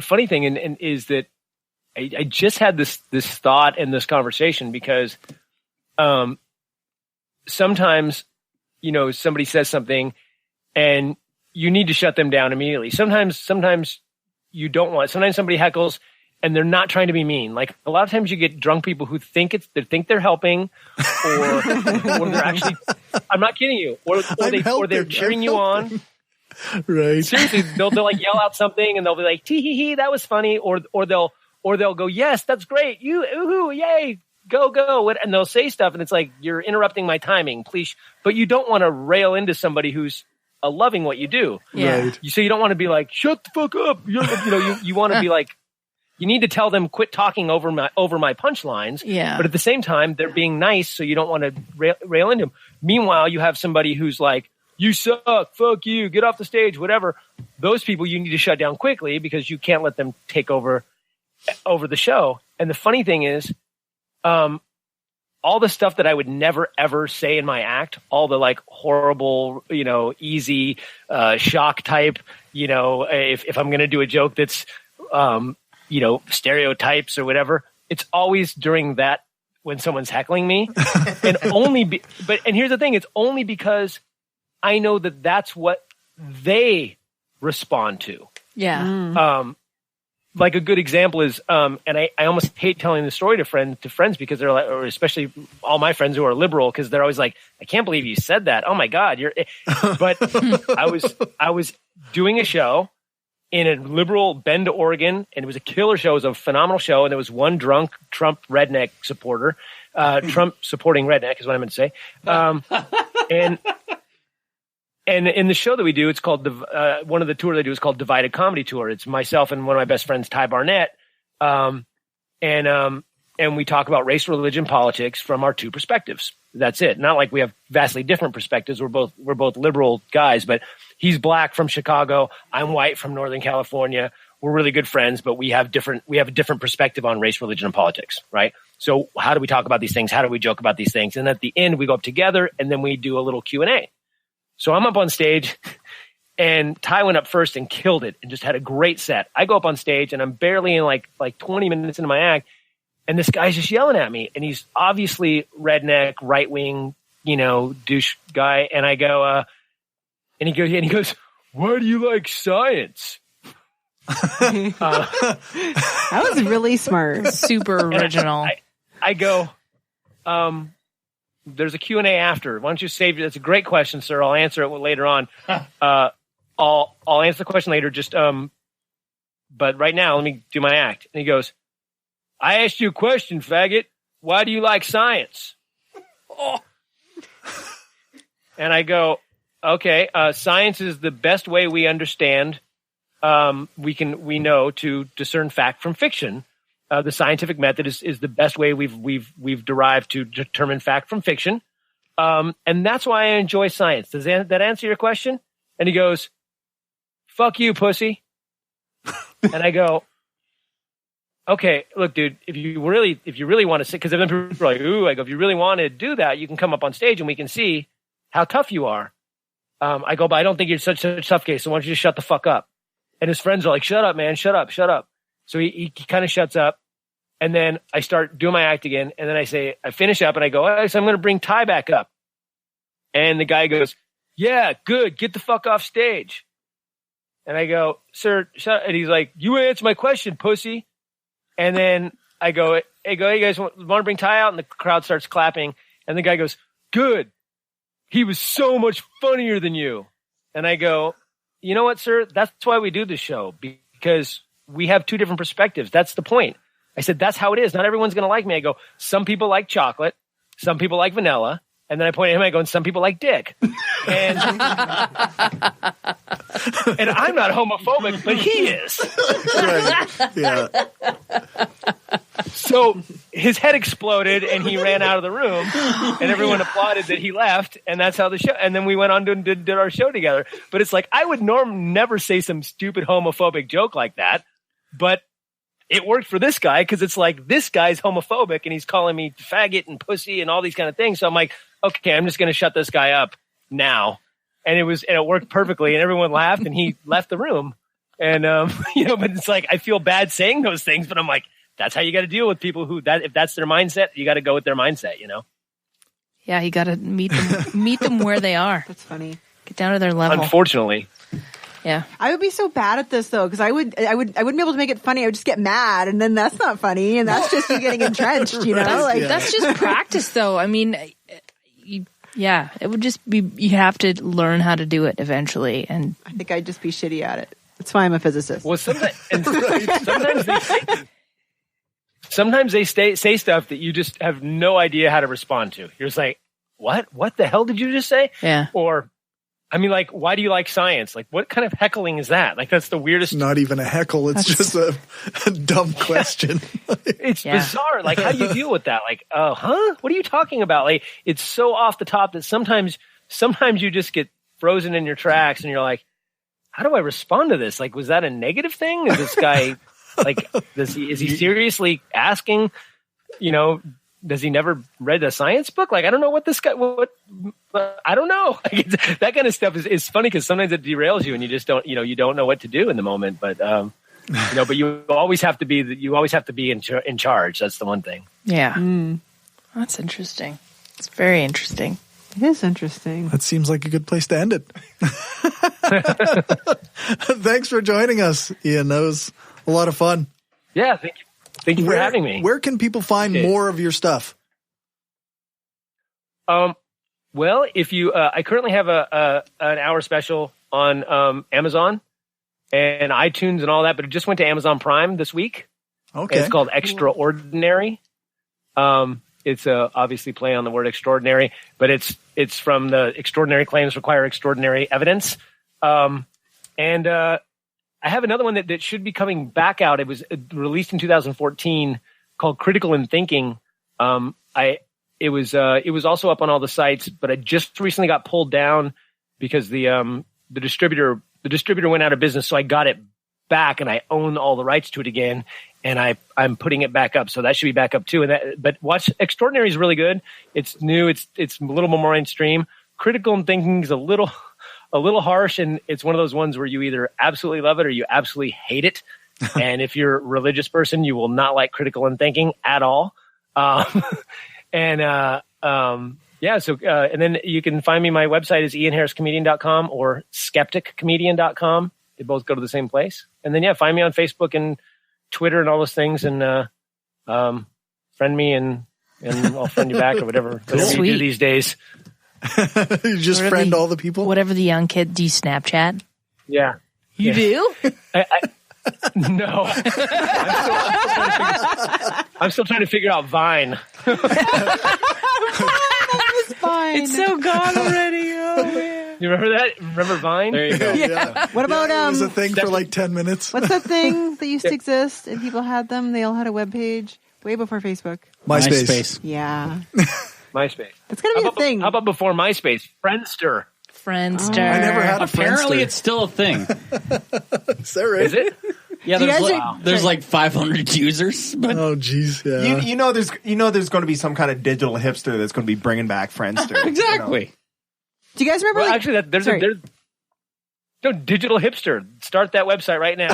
funny thing is that I just had this thought and this conversation because sometimes somebody says something and you need to shut them down immediately. Sometimes you don't want. Sometimes somebody heckles and they're not trying to be mean. Like a lot of times you get drunk people who think they're helping, or they're actually. I'm not kidding you. Or they're cheering you on. Right. Seriously, they'll like yell out something and they'll be like, tee hee hee, that was funny, or they'll go, yes, that's great, you, ooh, yay, go, and they'll say stuff and it's like, you're interrupting my timing, please. But you don't want to rail into somebody who's loving what you do. Yeah. Right. So you don't want to be like, shut the fuck up. You want to be like, you need to tell them quit talking over my punchlines. Yeah. But at the same time, they're being nice, so you don't want to rail into them. Meanwhile, you have somebody who's like, you suck, fuck you, get off the stage, whatever. Those people you need to shut down quickly because you can't let them take over the show. And the funny thing is, all the stuff that I would never ever say in my act, all the like horrible, easy shock type, if I'm going to do a joke that's, stereotypes or whatever, it's always during that when someone's heckling me. And and here's the thing, it's only because I know that that's what they respond to. Yeah. Like a good example is, and I almost hate telling the story to friends because they're like, or especially all my friends who are liberal, because they're always like, I can't believe you said that. Oh my God, but I was doing a show in a liberal Bend, Oregon, and it was a killer show. It was a phenomenal show, and there was one drunk Trump redneck supporter, Trump supporting redneck is what I meant to say, And in the show that we do, it's called one of the tours I do is called Divided Comedy Tour. It's myself and one of my best friends, Ty Barnett, and we talk about race, religion, politics from our two perspectives. That's it. Not like we have vastly different perspectives. We're both liberal guys, but he's black from Chicago. I'm white from Northern California. We're really good friends, but we have a different perspective on race, religion, and politics, right? So how do we talk about these things? How do we joke about these things? And at the end, we go up together and then we do a little Q&A. So I'm up on stage and Ty went up first and killed it and just had a great set. I go up on stage and I'm barely in like 20 minutes into my act. And this guy's just yelling at me and he's obviously redneck, right wing, douche guy. And I go, and he goes, why do you like science? That was really smart. Super original. I go, there's a Q&A after. Why don't you save it? That's a great question, sir. I'll answer it later on. I'll answer the question later. Just but right now, let me do my act. And he goes, I asked you a question, faggot. Why do you like science? Oh. And I go, okay, science is the best way we understand. We know to discern fact from fiction. The scientific method is the best way we've derived to determine fact from fiction. And that's why I enjoy science. Does that answer your question? And he goes, fuck you, pussy. And I go, okay, look, dude, if you really want to sit, because then people are like, ooh, I go, if you really want to do that, you can come up on stage and we can see how tough you are. I go, but I don't think you're such a tough case, so why don't you just shut the fuck up? And his friends are like, shut up, man, shut up. So he kind of shuts up, and then I start doing my act again, and then I finish up, and I go, so I'm going to bring Ty back up. And the guy goes, yeah, good, get the fuck off stage. And I go, sir, shut up. And he's like, you answer my question, pussy. And then I go, hey guys, want to bring Ty out? And the crowd starts clapping. And the guy goes, good. He was so much funnier than you. And I go, you know what, sir? That's why we do this show, because we have two different perspectives. That's the point. I said, that's how it is. Not everyone's going to like me. I go, some people like chocolate. Some people like vanilla. And then I point at him, I go, and some people like dick. And, and I'm not homophobic, but he is. Right. Yeah. So his head exploded and he ran out of the room, and everyone applauded that he left. And that's how the show, and then we went on and did our show together. But it's like, I would never say some stupid homophobic joke like that, but it worked for this guy, because it's like, this guy's homophobic and he's calling me faggot and pussy and all these kind of things. So I'm like, okay, I'm just going to shut this guy up now. And it worked perfectly, and everyone laughed, and he left the room. And, but it's like, I feel bad saying those things, but I'm like, that's how you got to deal with people if that's their mindset, you got to go with their mindset, Yeah, you got to meet them where they are. That's funny. Get down to their level. Unfortunately. Yeah. I would be so bad at this though, because I wouldn't be able to make it funny. I would just get mad, and then that's not funny, and that's just you getting entrenched, Right. That's just practice though. I mean, it would just be, you have to learn how to do it eventually. And I think I'd just be shitty at it. That's why I'm a physicist. Well, sometimes they say stuff that you just have no idea how to respond to. You're just like, what? What the hell did you just say? Yeah. Or, I mean, like, why do you like science? Like, what kind of heckling is that? Like, that's the weirdest. It's not even a heckle. It's just a dumb question. It's bizarre. Like, how do you deal with that? Like, huh? What are you talking about? Like, it's so off the top that sometimes you just get frozen in your tracks, and you're like, how do I respond to this? Like, was that a negative thing? Is this guy, like, is he seriously asking, does he never read a science book? Like, I don't know what this guy, I don't know. Like, that kind of stuff is funny, because sometimes it derails you, and you just don't, you don't know what to do in the moment. But, but you always have to be in charge. That's the one thing. yeah, that's interesting. It's very interesting. It is interesting. That seems like a good place to end it. Thanks for joining us, Ian. That was a lot of fun. Yeah, thank you. Thank you for having me. Where can people find more of your stuff? Well, if you, I currently have an hour special on Amazon and iTunes and all that, but it just went to Amazon Prime this week. Okay. It's called Extraordinary. It's obviously play on the word extraordinary, but it's from the Extraordinary Claims Require Extraordinary Evidence. And I have another one that should be coming back out. It was released in 2014 called Critical in Thinking. It was also up on all the sites, but I just recently got pulled down because the distributor went out of business. So I got it back, and I own all the rights to it again, and I'm putting it back up. So that should be back up too. But watch, Extraordinary is really good. It's new. It's a little more mainstream. Critical in Thinking is a little harsh, and it's one of those ones where you either absolutely love it or you absolutely hate it. And if you're a religious person, you will not like Critical in Thinking at all. And then you can find me. My website is ianharriscomedian.com or skepticcomedian.com. They both go to the same place. And then, find me on Facebook and Twitter and all those things, and friend me, and I'll friend you back, or whatever you do these days. You just friend all the people? Whatever the young kid, do you Snapchat? Yeah. You do? No. I'm still trying to figure out Vine. Fine. It's so gone already. Oh, man. You remember that? Remember Vine? There you go. Yeah. What about It was a thing for like 10 minutes. what's that thing that used to exist and people had them? They all had a web page way before Facebook. MySpace. Yeah, MySpace. that's gonna be a thing. How about before MySpace? Friendster. Friendster. I never had a Apparently, Friendster. it's still a thing. Is that right? Is it? Yeah, You there's guys like, are- there's like 500 users, but Oh, jeez. Yeah. You know there's going to be some kind of digital hipster that's going to be bringing back Friendster. exactly. Do you guys remember? Well, like, actually, there's sorry. no digital hipster. Start that website right now.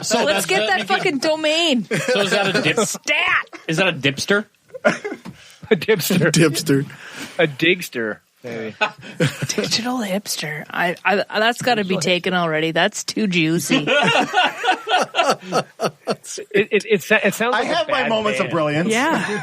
So Let's get that fucking domain. So is that a dip? Stat. Is that a dipster? A dipster. Dipster. A digster. Maybe. Digital hipster. I that's got to be taken already. That's too juicy. It sounds I like have a my bad moments band. of brilliance. Yeah.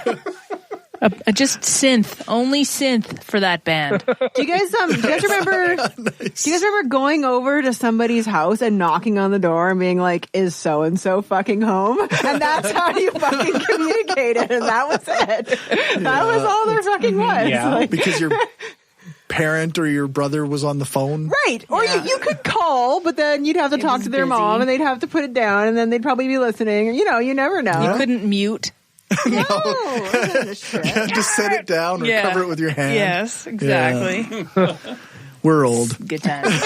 Just synth. Only synth for that band. Do you guys remember? Nice. Do you guys remember going over to somebody's house and knocking on the door and being like, "Is so and so fucking home?" And that's how you fucking communicated, and that was it. That was all there fucking was. Yeah. Like, Because your parent or your brother was on the phone. right. Or you could call, but then you'd have to talk was to their busy. mom, and they'd have to put it down, and then they'd probably be listening. You know, you never know. You couldn't mute. No, it wasn't a shit. You had to set it down or Yeah. cover it with your hand. Yes, exactly. We're old. Good times.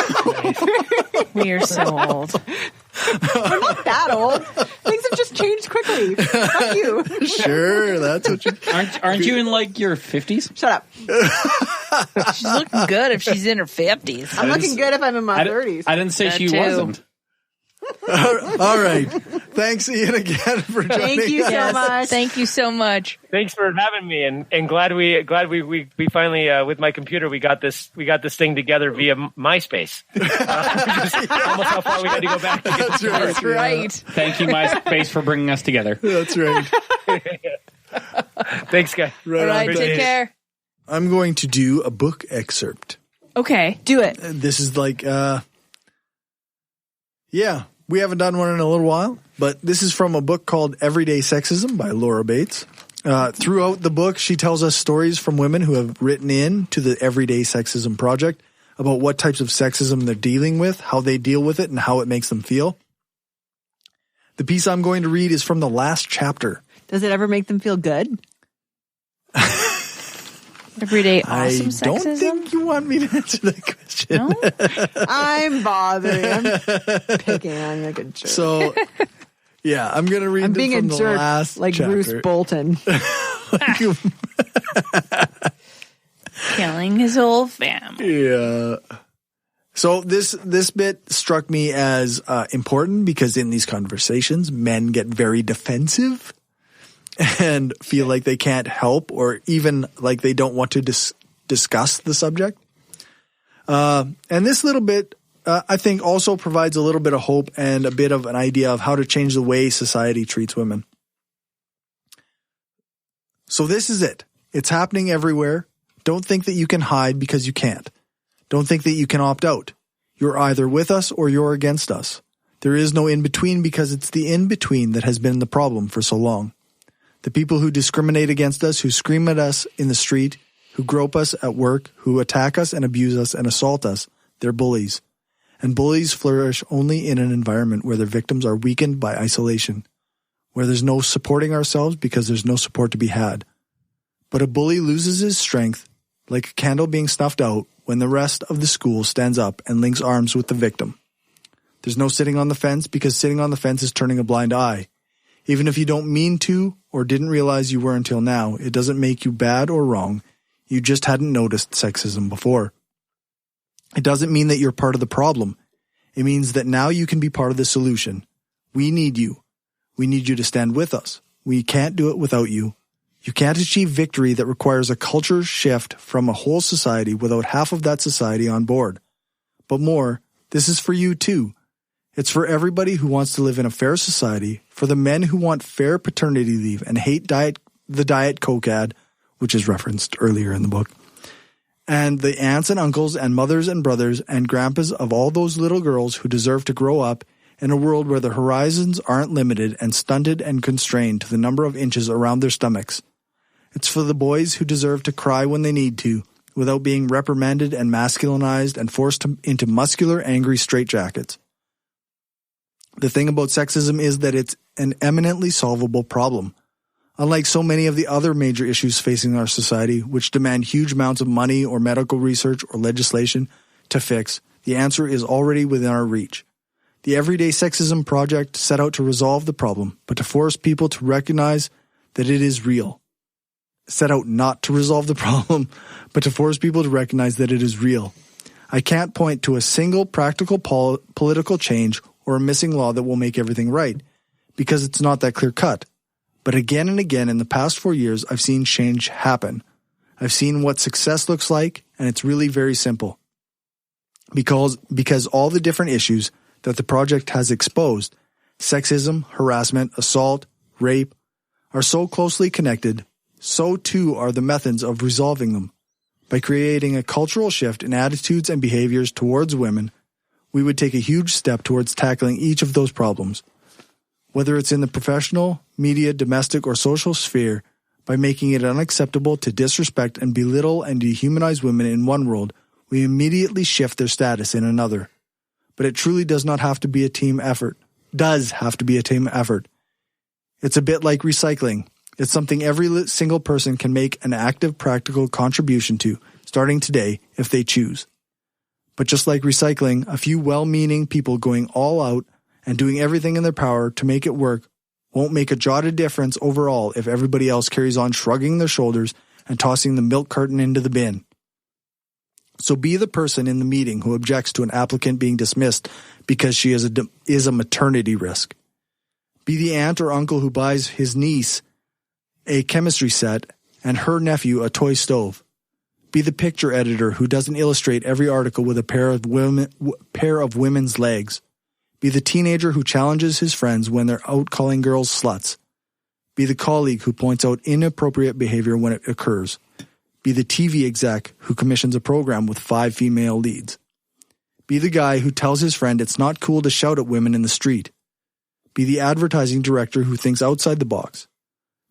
We are so old. We're not that old. Things have just changed quickly. Fuck you. Sure, that's what you. Aren't you in like your 50s? Shut up. She's looking good if she's in her 50s. I'm looking good if I'm in my 30s. I didn't say That she too. wasn't. All right. Thanks, Ian, again for joining. Thank you so Yes, much. thank you so much. Thanks for having me, and glad we finally with my computer we got this thing together via MySpace. Almost how far we had to go back. To get That's right. That's right. Thank you, MySpace, for bringing us together. That's right. Thanks, guys. Right All on, right, thanks. take care. I'm going to do a book excerpt. Okay. Do it. This is like, yeah, we haven't done one in a little while, but this is from a book called Everyday Sexism by Laura Bates. Throughout the book, she tells us stories from women who have written in to the Everyday Sexism Project about what types of sexism they're dealing with, how they deal with it, and how it makes them feel. The piece I'm going to read is from the last chapter. Does it ever make them feel good? Everyday awesome I sexism? don't think you want me to answer that question. No? I'm bothering. I'm picking on you like a jerk. So, yeah, I'm going to read I'm it being a from the jerk last like chapter. Bruce Bolton. Killing his whole family. Yeah. So this bit struck me as important because in these conversations, men get very defensive and feel like they can't help or even like they don't want to discuss the subject. And this little bit, I think, also provides a little bit of hope and a bit of an idea of how to change the way society treats women. So this is it. It's happening everywhere. Don't think that you can hide because you can't. Don't think that you can opt out. You're either with us or you're against us. There is no in-between because it's the in-between that has been the problem for so long. The people who discriminate against us, who scream at us in the street, who grope us at work, who attack us and abuse us and assault us, they're bullies. And bullies flourish only in an environment where their victims are weakened by isolation, where there's no supporting ourselves because there's no support to be had. But a bully loses his strength like a candle being snuffed out when the rest of the school stands up and links arms with the victim. There's no sitting on the fence because sitting on the fence is turning a blind eye. Even if you don't mean to or didn't realize you were until now, it doesn't make you bad or wrong. You just hadn't noticed sexism before. It doesn't mean that you're part of the problem. It means that now you can be part of the solution. We need you. We need you to stand with us. We can't do it without you. You can't achieve victory that requires a culture shift from a whole society without half of that society on board. But more, this is for you too. It's for everybody who wants to live in a fair society, for the men who want fair paternity leave and hate the Diet Coke ad, which is referenced earlier in the book, and the aunts and uncles and mothers and brothers and grandpas of all those little girls who deserve to grow up in a world where their horizons aren't limited and stunted and constrained to the number of inches around their stomachs. It's for the boys who deserve to cry when they need to, without being reprimanded and masculinized and forced into muscular, angry straitjackets. The thing about sexism is that it's an eminently solvable problem. Unlike so many of the other major issues facing our society, which demand huge amounts of money or medical research or legislation to fix, the answer is already within our reach. The Everyday Sexism Project set out to resolve the problem, but to force people to recognize that it is real. Set out not to resolve the problem, but to force people to recognize that it is real. I can't point to a single practical political change or a missing law that will make everything right, because it's not that clear cut. But again and again in the past 4 years, I've seen change happen. I've seen what success looks like, and it's really very simple. Because all the different issues that the project has exposed, sexism, harassment, assault, rape, are so closely connected, so too are the methods of resolving them. By creating a cultural shift in attitudes and behaviors towards women, we would take a huge step towards tackling each of those problems. Whether it's in the professional, media, domestic, or social sphere, by making it unacceptable to disrespect and belittle and dehumanize women in one world, we immediately shift their status in another. But it truly does not have to be a team effort. Does have to be a team effort. It's a bit like recycling. It's something every single person can make an active, practical contribution to, starting today, if they choose. But just like recycling, a few well-meaning people going all out and doing everything in their power to make it work won't make a jot of difference overall if everybody else carries on shrugging their shoulders and tossing the milk carton into the bin. So be the person in the meeting who objects to an applicant being dismissed because she is a maternity risk. Be the aunt or uncle who buys his niece a chemistry set and her nephew a toy stove. Be the picture editor who doesn't illustrate every article with a pair of women's legs. Be the teenager who challenges his friends when they're out calling girls sluts. Be the colleague who points out inappropriate behavior when it occurs. Be the TV exec who commissions a program with 5 female leads. Be the guy who tells his friend it's not cool to shout at women in the street. Be the advertising director who thinks outside the box.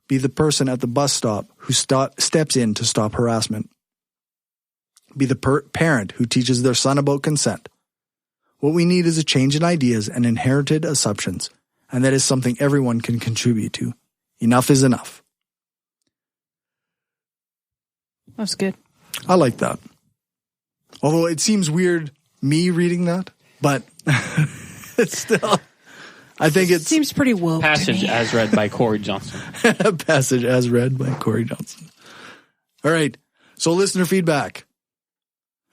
Be the person at the bus stop who steps in to stop harassment. Be the parent who teaches their son about consent. What we need is a change in ideas and inherited assumptions, and that is something everyone can contribute to. Enough is enough. That's good. I like that. Although it seems weird me reading that, but it's still, I think it seems pretty woke. Passage as read by Cory Johnson. Passage as read by Cory Johnson. All right. So listener feedback.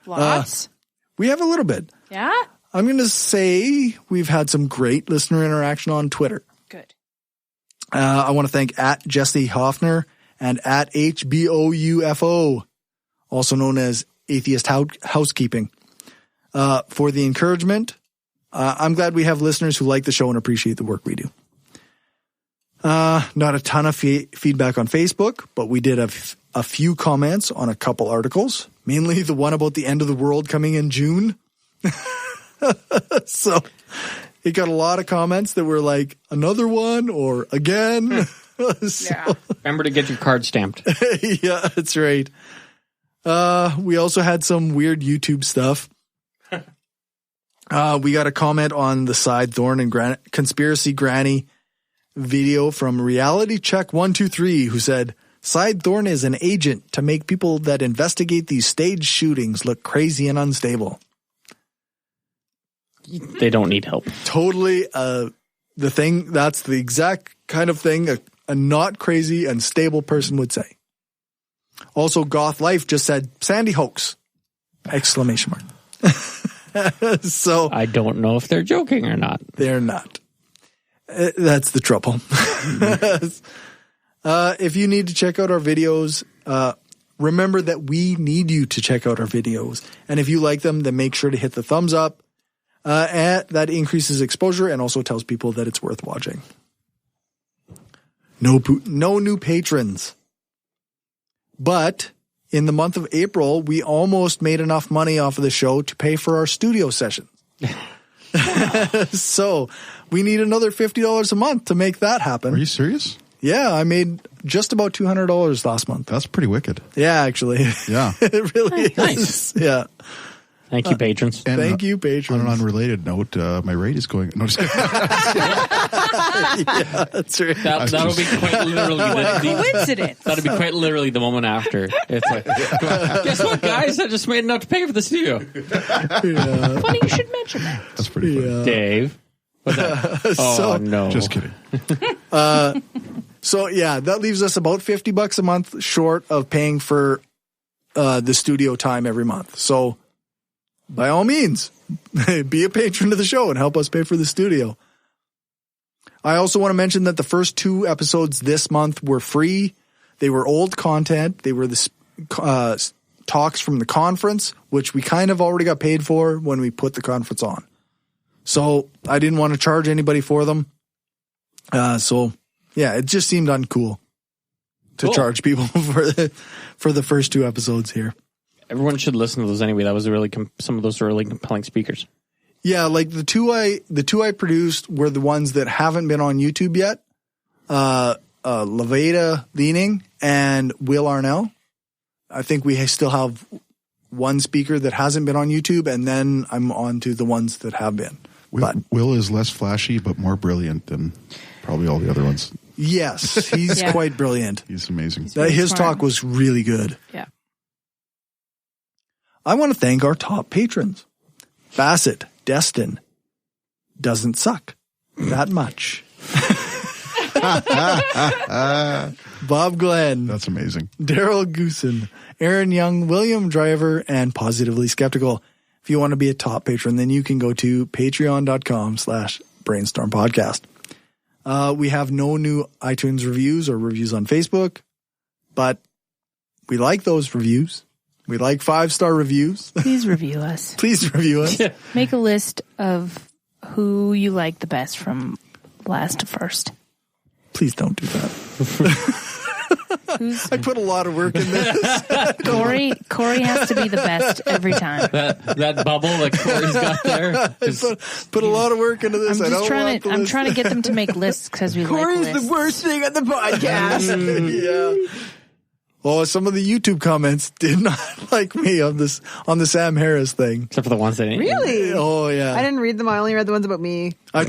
Lots? We have a little bit. Yeah? I'm going to say we've had some great listener interaction on Twitter. Good. I want to thank at Jesse Hoffner and at HBOUFO, also known as Atheist Housekeeping, for the encouragement. I'm glad we have listeners who like the show and appreciate the work we do. Not a ton of feedback on Facebook, but we did have a few comments on a couple articles, mainly the one about the end of the world coming in June. So it got a lot of comments that were like, another one or again. Yeah. Remember to get your card stamped. Yeah, that's right. We also had some weird YouTube stuff. We got a comment on the Side Thorn and Conspiracy Granny video from Reality Check 123, who said, Side Thorn is an agent to make people that investigate these staged shootings look crazy and unstable. They don't need help. Totally. That's the exact kind of thing a not crazy and stable person would say. Also, Goth Life just said, Sandy hoax! Exclamation mark. So I don't know if they're joking or not. They're not. That's the trouble. If you need to check out our videos, remember that we need you to check out our videos. And if you like them, then make sure to hit the thumbs up. And that increases exposure and also tells people that it's worth watching. No new patrons. But in the month of April, we almost made enough money off of the show to pay for our studio sessions. So we need another $50 a month to make that happen. Are you serious? Yeah, I made just about $200 last month. That's pretty wicked. Yeah, actually. Yeah. It really is. Nice. Yeah. Thank you, patrons. And, Thank you, patrons. On an unrelated note, my rate is going. No, just kidding. Yeah, that's right. That'll be quite literally the Coincidence. that'll be quite literally the moment after. It's like, guess what, guys? I just made enough to pay for the studio. Yeah. Funny you should mention that. That's pretty funny. Yeah. Dave. What's that? Oh, So- no. Just kidding. So yeah, that leaves us about $50 a month short of paying for the studio time every month. So by all means, be a patron of the show and help us pay for the studio. I also want to mention that the first 2 episodes this month were free. They were old content. They were the talks from the conference, which we kind of already got paid for when we put the conference on. So I didn't want to charge anybody for them. So yeah, it just seemed uncool to charge people for the first 2 episodes here. Everyone should listen to those anyway. That was some of those are really compelling speakers. Yeah, like the two I produced were the ones that haven't been on YouTube yet. Levada Leaning and Will Arnell. I think we still have one speaker that hasn't been on YouTube, and then I'm on to the ones that have been. Will is less flashy, but more brilliant than probably all the other ones. Yes, he's Yeah. quite brilliant. He's amazing. His smart. talk was really good. Yeah. I want to thank our top patrons. Bassett, Destin, doesn't suck that much. Bob Glenn, That's amazing. Daryl Goosen, Aaron Young, William Driver, and Positively Skeptical. If you want to be a top patron, then you can go to patreon.com/brainstormpodcast. We have no new iTunes reviews or reviews on Facebook, but we like those reviews. We like 5-star reviews. Please review us. Please review us. Make a list of who you like the best from last to first. Please don't do that. I put a lot of work in this. Cory has to be the best every time. That bubble that Cory's got there. Put a lot of work into this. I'm trying to get them to make lists because we Cory's like lists. the worst thing on the podcast. Yeah. Oh, some of the YouTube comments did not like me on the Sam Harris thing. Except for the ones that didn't. Really? Oh yeah. I didn't read them. I only read the ones about me. I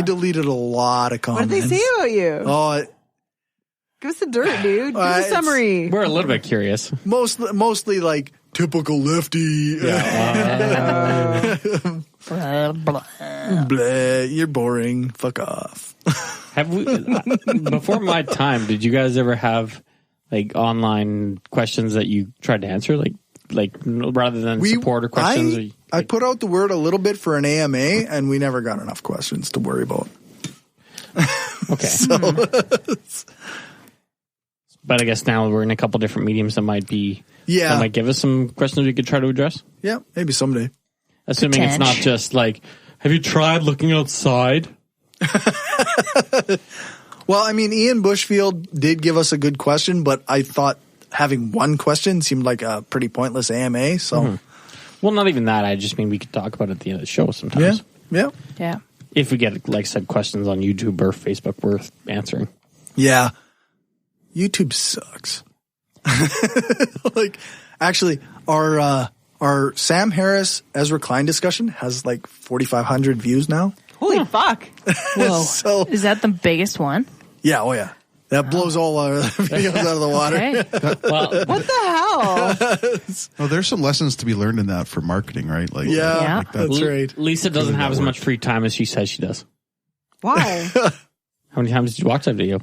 deleted a lot of What comments. did they say about you? Oh, Give us the dirt, dude. Give us a summary. We're a little bit curious. mostly like typical lefty. Blah, blah. Blah, you're boring. Fuck off. Have we before my time? Did you guys ever have like online questions that you tried to answer, like rather than supporter questions? I put out the word a little bit for an AMA, and we never got enough questions to worry about. Okay, but I guess now we're in a couple different mediums that might be that might give us some questions we could try to address. Yeah, maybe someday. Assuming it's not just like, have you tried looking outside? Well, I mean, Ian Bushfield did give us a good question, but I thought having one question seemed like a pretty pointless AMA. So, Well, not even that. I just mean we could talk about it at the end of the show sometimes. Yeah. If we get, like I said, questions on YouTube or Facebook worth answering. Yeah. YouTube sucks. Like, actually, our Sam Harris Ezra Klein discussion has like 4,500 views now. Holy fuck. Whoa. So, Is that the biggest one? yeah, oh yeah. That blows all our videos out of the water. Okay. Well, What the hell? Well, there's some lessons to be learned in that for marketing, right? Like, Yeah, like that. that's right. Lisa doesn't have as much free time as she says she does. Why? How many times did you watch that video?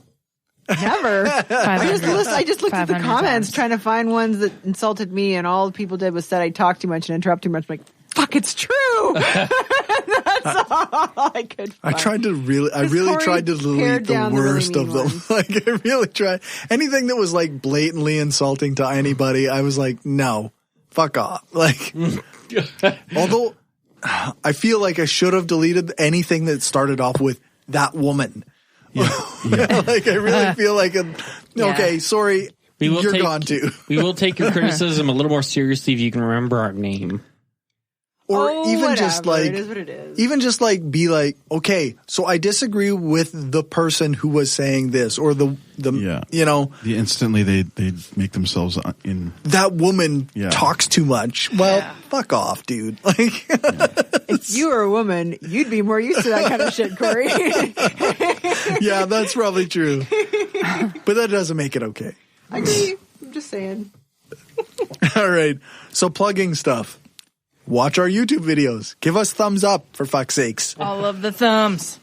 Never. I just looked at the 500 comments times. trying to find ones that insulted me, and all people did was said I talk too much and interrupt too much. I'm like, fuck, it's true. That's all I could find. I really Cory tried to delete pared the down the really worst of mean them. ones. Like, I really tried. Anything that was like blatantly insulting to anybody, I was like, no, fuck off. Like, although I feel like I should have deleted anything that started off with that woman. Like, I really feel like, okay, sorry. you're gone too. We will take your criticism a little more seriously if you can remember our name. Or even whatever. just like, It is what it is. even just like be like, okay, so I disagree with the person who was saying this, or the you know, Instantly they make themselves in. that woman Yeah. talks too much. Well, fuck off, dude. Like, If you were a woman, you'd be more used to that kind of shit, Cory. yeah, that's probably true. But that doesn't make it okay. I agree. I'm just saying. All right. So plugging stuff. Watch our YouTube videos. Give us thumbs up, for fuck's sakes. All of the thumbs.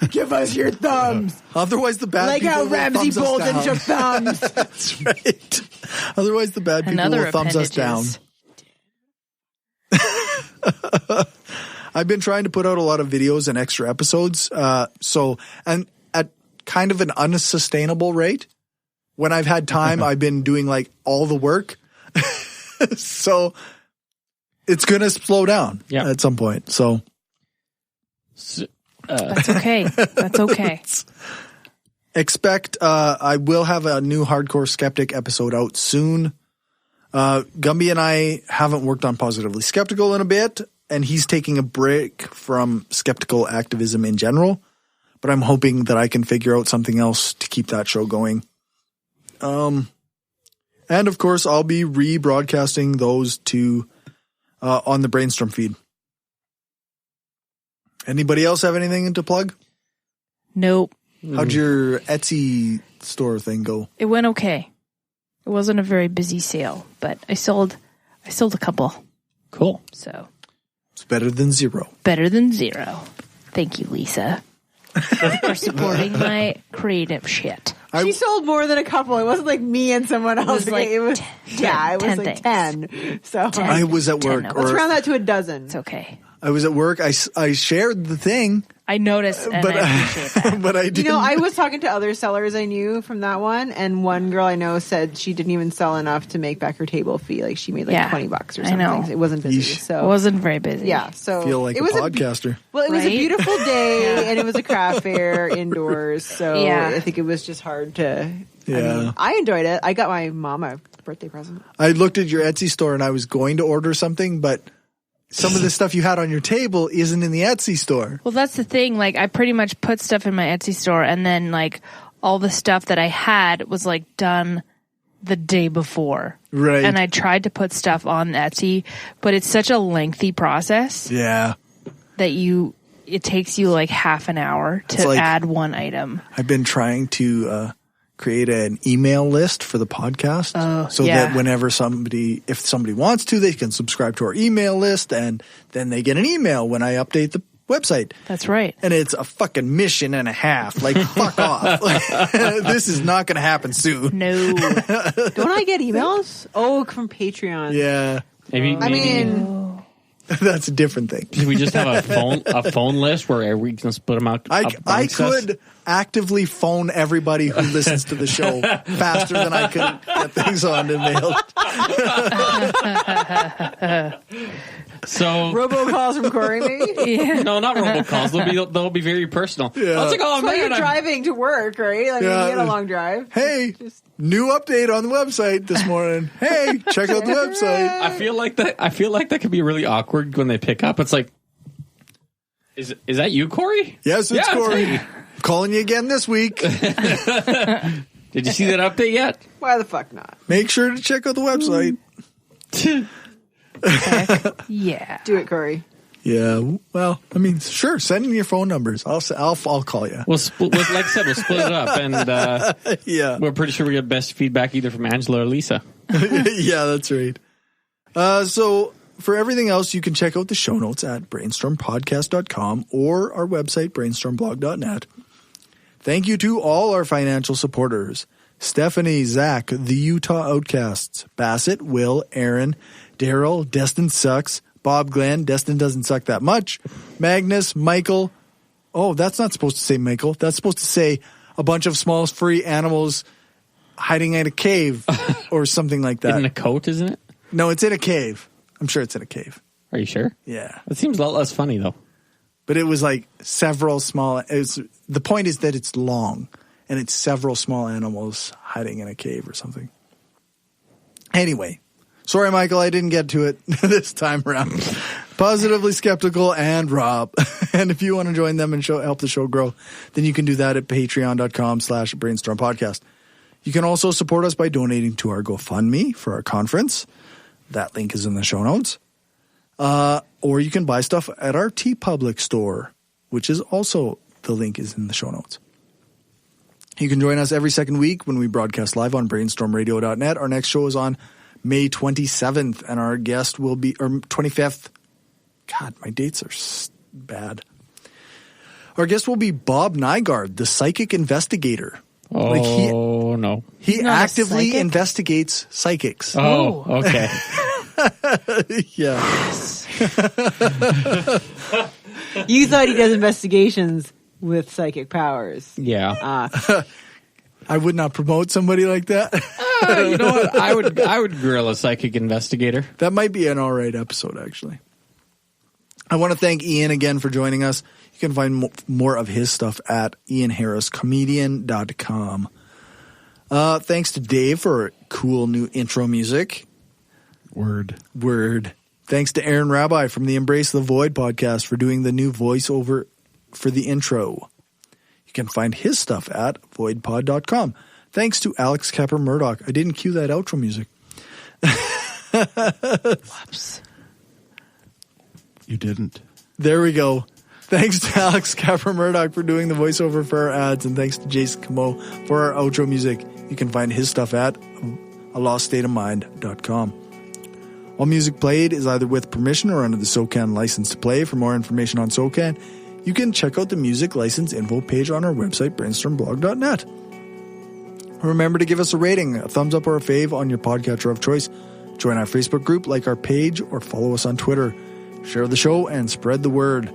Give us your thumbs. Otherwise, the bad Like people how will Ramsey thumbs us Bolton down. took thumbs. That's right. Otherwise, the bad people Another will thumbs us down. appendages. I've been trying to put out a lot of videos and extra episodes. And at kind of an unsustainable rate. When I've had time, I've been doing like all the work. So it's going to slow down at some point. So That's okay. That's okay. expect I will have a new Hardcore Skeptic episode out soon. Gumby and I haven't worked on Positively Skeptical in a bit, and he's taking a break from skeptical activism in general. But I'm hoping that I can figure out something else to keep that show going. And of course, I'll be rebroadcasting those two on the Brainstorm feed. Anybody else have anything to plug? Nope. How'd your Etsy store thing go? It went okay. It wasn't a very busy sale, but I sold a couple. Cool. So It's better than zero. better than zero. Thank you, Lisa, for supporting my creative shit. She sold more than a couple. It wasn't like me and someone else. was like it was 10 like things. 10. So 10. I was at 10 work. of them. let's Or round that to a dozen. It's okay. I was at work. I shared the thing, I noticed, and but I appreciate that. but I You didn't. know, I was talking to other sellers I knew from that one, and one girl I know said she didn't even sell enough to make back her table fee. Like she made like Yeah, $20 or I something. know. It wasn't busy. Yeesh. It So wasn't very busy. yeah, so feel like it a was podcaster. well, it was a Right? beautiful day, and it was a craft fair indoors. So Yeah. I think it was just hard to. Yeah. I enjoyed it. I got my mom a birthday present. I looked at your Etsy store and I was going to order something, but some of the stuff you had on your table isn't in the Etsy store. Well, that's the thing. Like, I pretty much put stuff in my Etsy store, and then like all the stuff that I had was like done the day before. Right. And I tried to put stuff on Etsy, but it's such a lengthy process Yeah. that it takes you like half an hour It's to like- add one item. I've been trying to create an email list for the podcast so yeah. that whenever if somebody wants to, they can subscribe to our email list and then they get an email when I update the website. That's right. And it's a fucking mission and a half. Like, fuck off. This is not going to happen soon. No. Don't I get emails? Oh, from Patreon. Yeah. Maybe, I mean, That's a different thing. do we just have a phone list where we can split them out? I amongst us? could actively phone everybody who listens to the show faster than I could get things on and mailed. So robocalls from Cory, maybe? Yeah. no, not robocalls. They'll be very personal. Yeah. I was like, oh That's why man, you're driving to work, right? I mean, Yeah. you get a long drive. Hey, new update on the website this morning. Hey, check out the website. I feel like that could be really awkward when they pick up. It's like, is that you, Cory? Yes, it's Yeah, Cory. me. Calling you again this week. Did you see that update yet? Why the fuck not? Make sure to check out the website. Yeah. Do it, Cory. Yeah, well, I mean, sure. Send me your phone numbers. I'll call you. Like I said, we'll split it up, and Yeah, we're pretty sure we get best feedback either from Angela or Lisa. yeah, that's right. So for everything else, you can check out the show notes at brainstormpodcast.com or our website, brainstormblog.net. Thank you to all our financial supporters: Stephanie, Zach, the Utah Outcasts, Bassett, Will, Aaron, Daryl, Destin Sucks, Bob Glenn, Destin doesn't suck that much, Magnus, Michael. Oh, that's not supposed to say Michael. That's supposed to say a bunch of small furry animals hiding in a cave or something like that. In a coat, isn't it? No, it's in a cave. I'm sure it's in a cave. Are you sure? Yeah. That seems a lot less funny though. But it was like several small. The point is that it's long and it's several small animals hiding in a cave or something. Anyway, sorry, Michael, I didn't get to it this time around. Positively Skeptical and Rob. And if you want to join them and help the show grow, then you can do that at patreon.com/brainstormpodcast. You can also support us by donating to our GoFundMe for our conference. That link is in the show notes. Or you can buy stuff at our TeePublic store, which is also, the link is in the show notes. You can join us every second week when we broadcast live on brainstormradio.net. Our next show is on May 27th, and our guest will be, or 25th. God, my dates are bad. Our guest will be Bob Nygaard, the psychic investigator. Oh, no. He actively investigates psychics. Oh, okay. Yeah. You thought he does investigations with psychic powers. Yeah. I would not promote somebody like that. You know what? I would grill a psychic investigator. That might be an all right episode, actually. I want to thank Ian again for joining us. You can find more of his stuff at ianharriscomedian.com. Thanks to Dave for cool new intro music. Word. Thanks to Aaron Rabbi from the Embrace the Void podcast for doing the new voiceover for the intro. You can find his stuff at voidpod.com. Thanks to Alex Kapper Murdoch. I didn't cue that outro music. Whoops. You didn't. There we go. Thanks to Alex Kapper Murdoch for doing the voiceover for our ads, and thanks to Jason Camo for our outro music. You can find his stuff at aloststateofmind.com. All music played is either with permission or under the SOCAN license to play. For more information on SOCAN, you can check out the music license info page on our website, brainstormblog.net. Remember to give us a rating, a thumbs up or a fave on your podcatcher of choice. Join our Facebook group, like our page, or follow us on Twitter. Share the show and spread the word.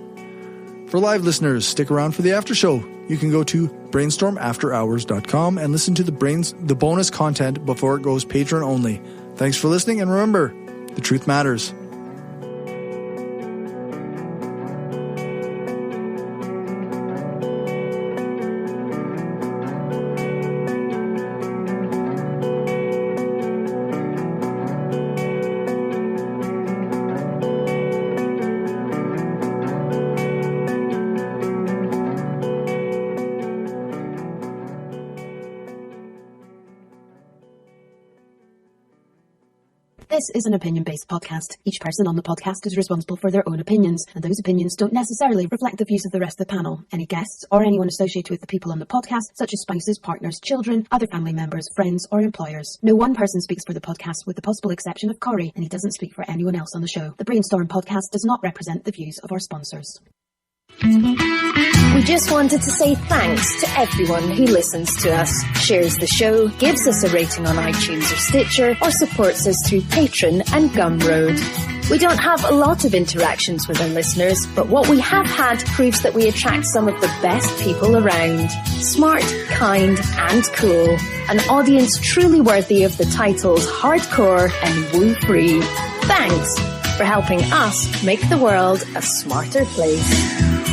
For live listeners, stick around for the after show. You can go to brainstormafterhours.com and listen to the bonus content before it goes patron only. Thanks for listening, and remember, the truth matters. This is an opinion-based podcast. Each person on the podcast is responsible for their own opinions, and those opinions don't necessarily reflect the views of the rest of the panel. Any guests or anyone associated with the people on the podcast, such as spouses, partners, children, other family members, friends, or employers. No one person speaks for the podcast with the possible exception of Cory, and he doesn't speak for anyone else on the show. The Brainstorm podcast does not represent the views of our sponsors. We just wanted to say thanks to everyone who listens to us, shares the show, gives us a rating on iTunes or Stitcher, or supports us through Patreon and Gumroad. We don't have a lot of interactions with our listeners, but what we have had proves that we attract some of the best people around. Smart, kind, and cool. An audience truly worthy of the titles hardcore and woo-free. Thanks for helping us make the world a smarter place.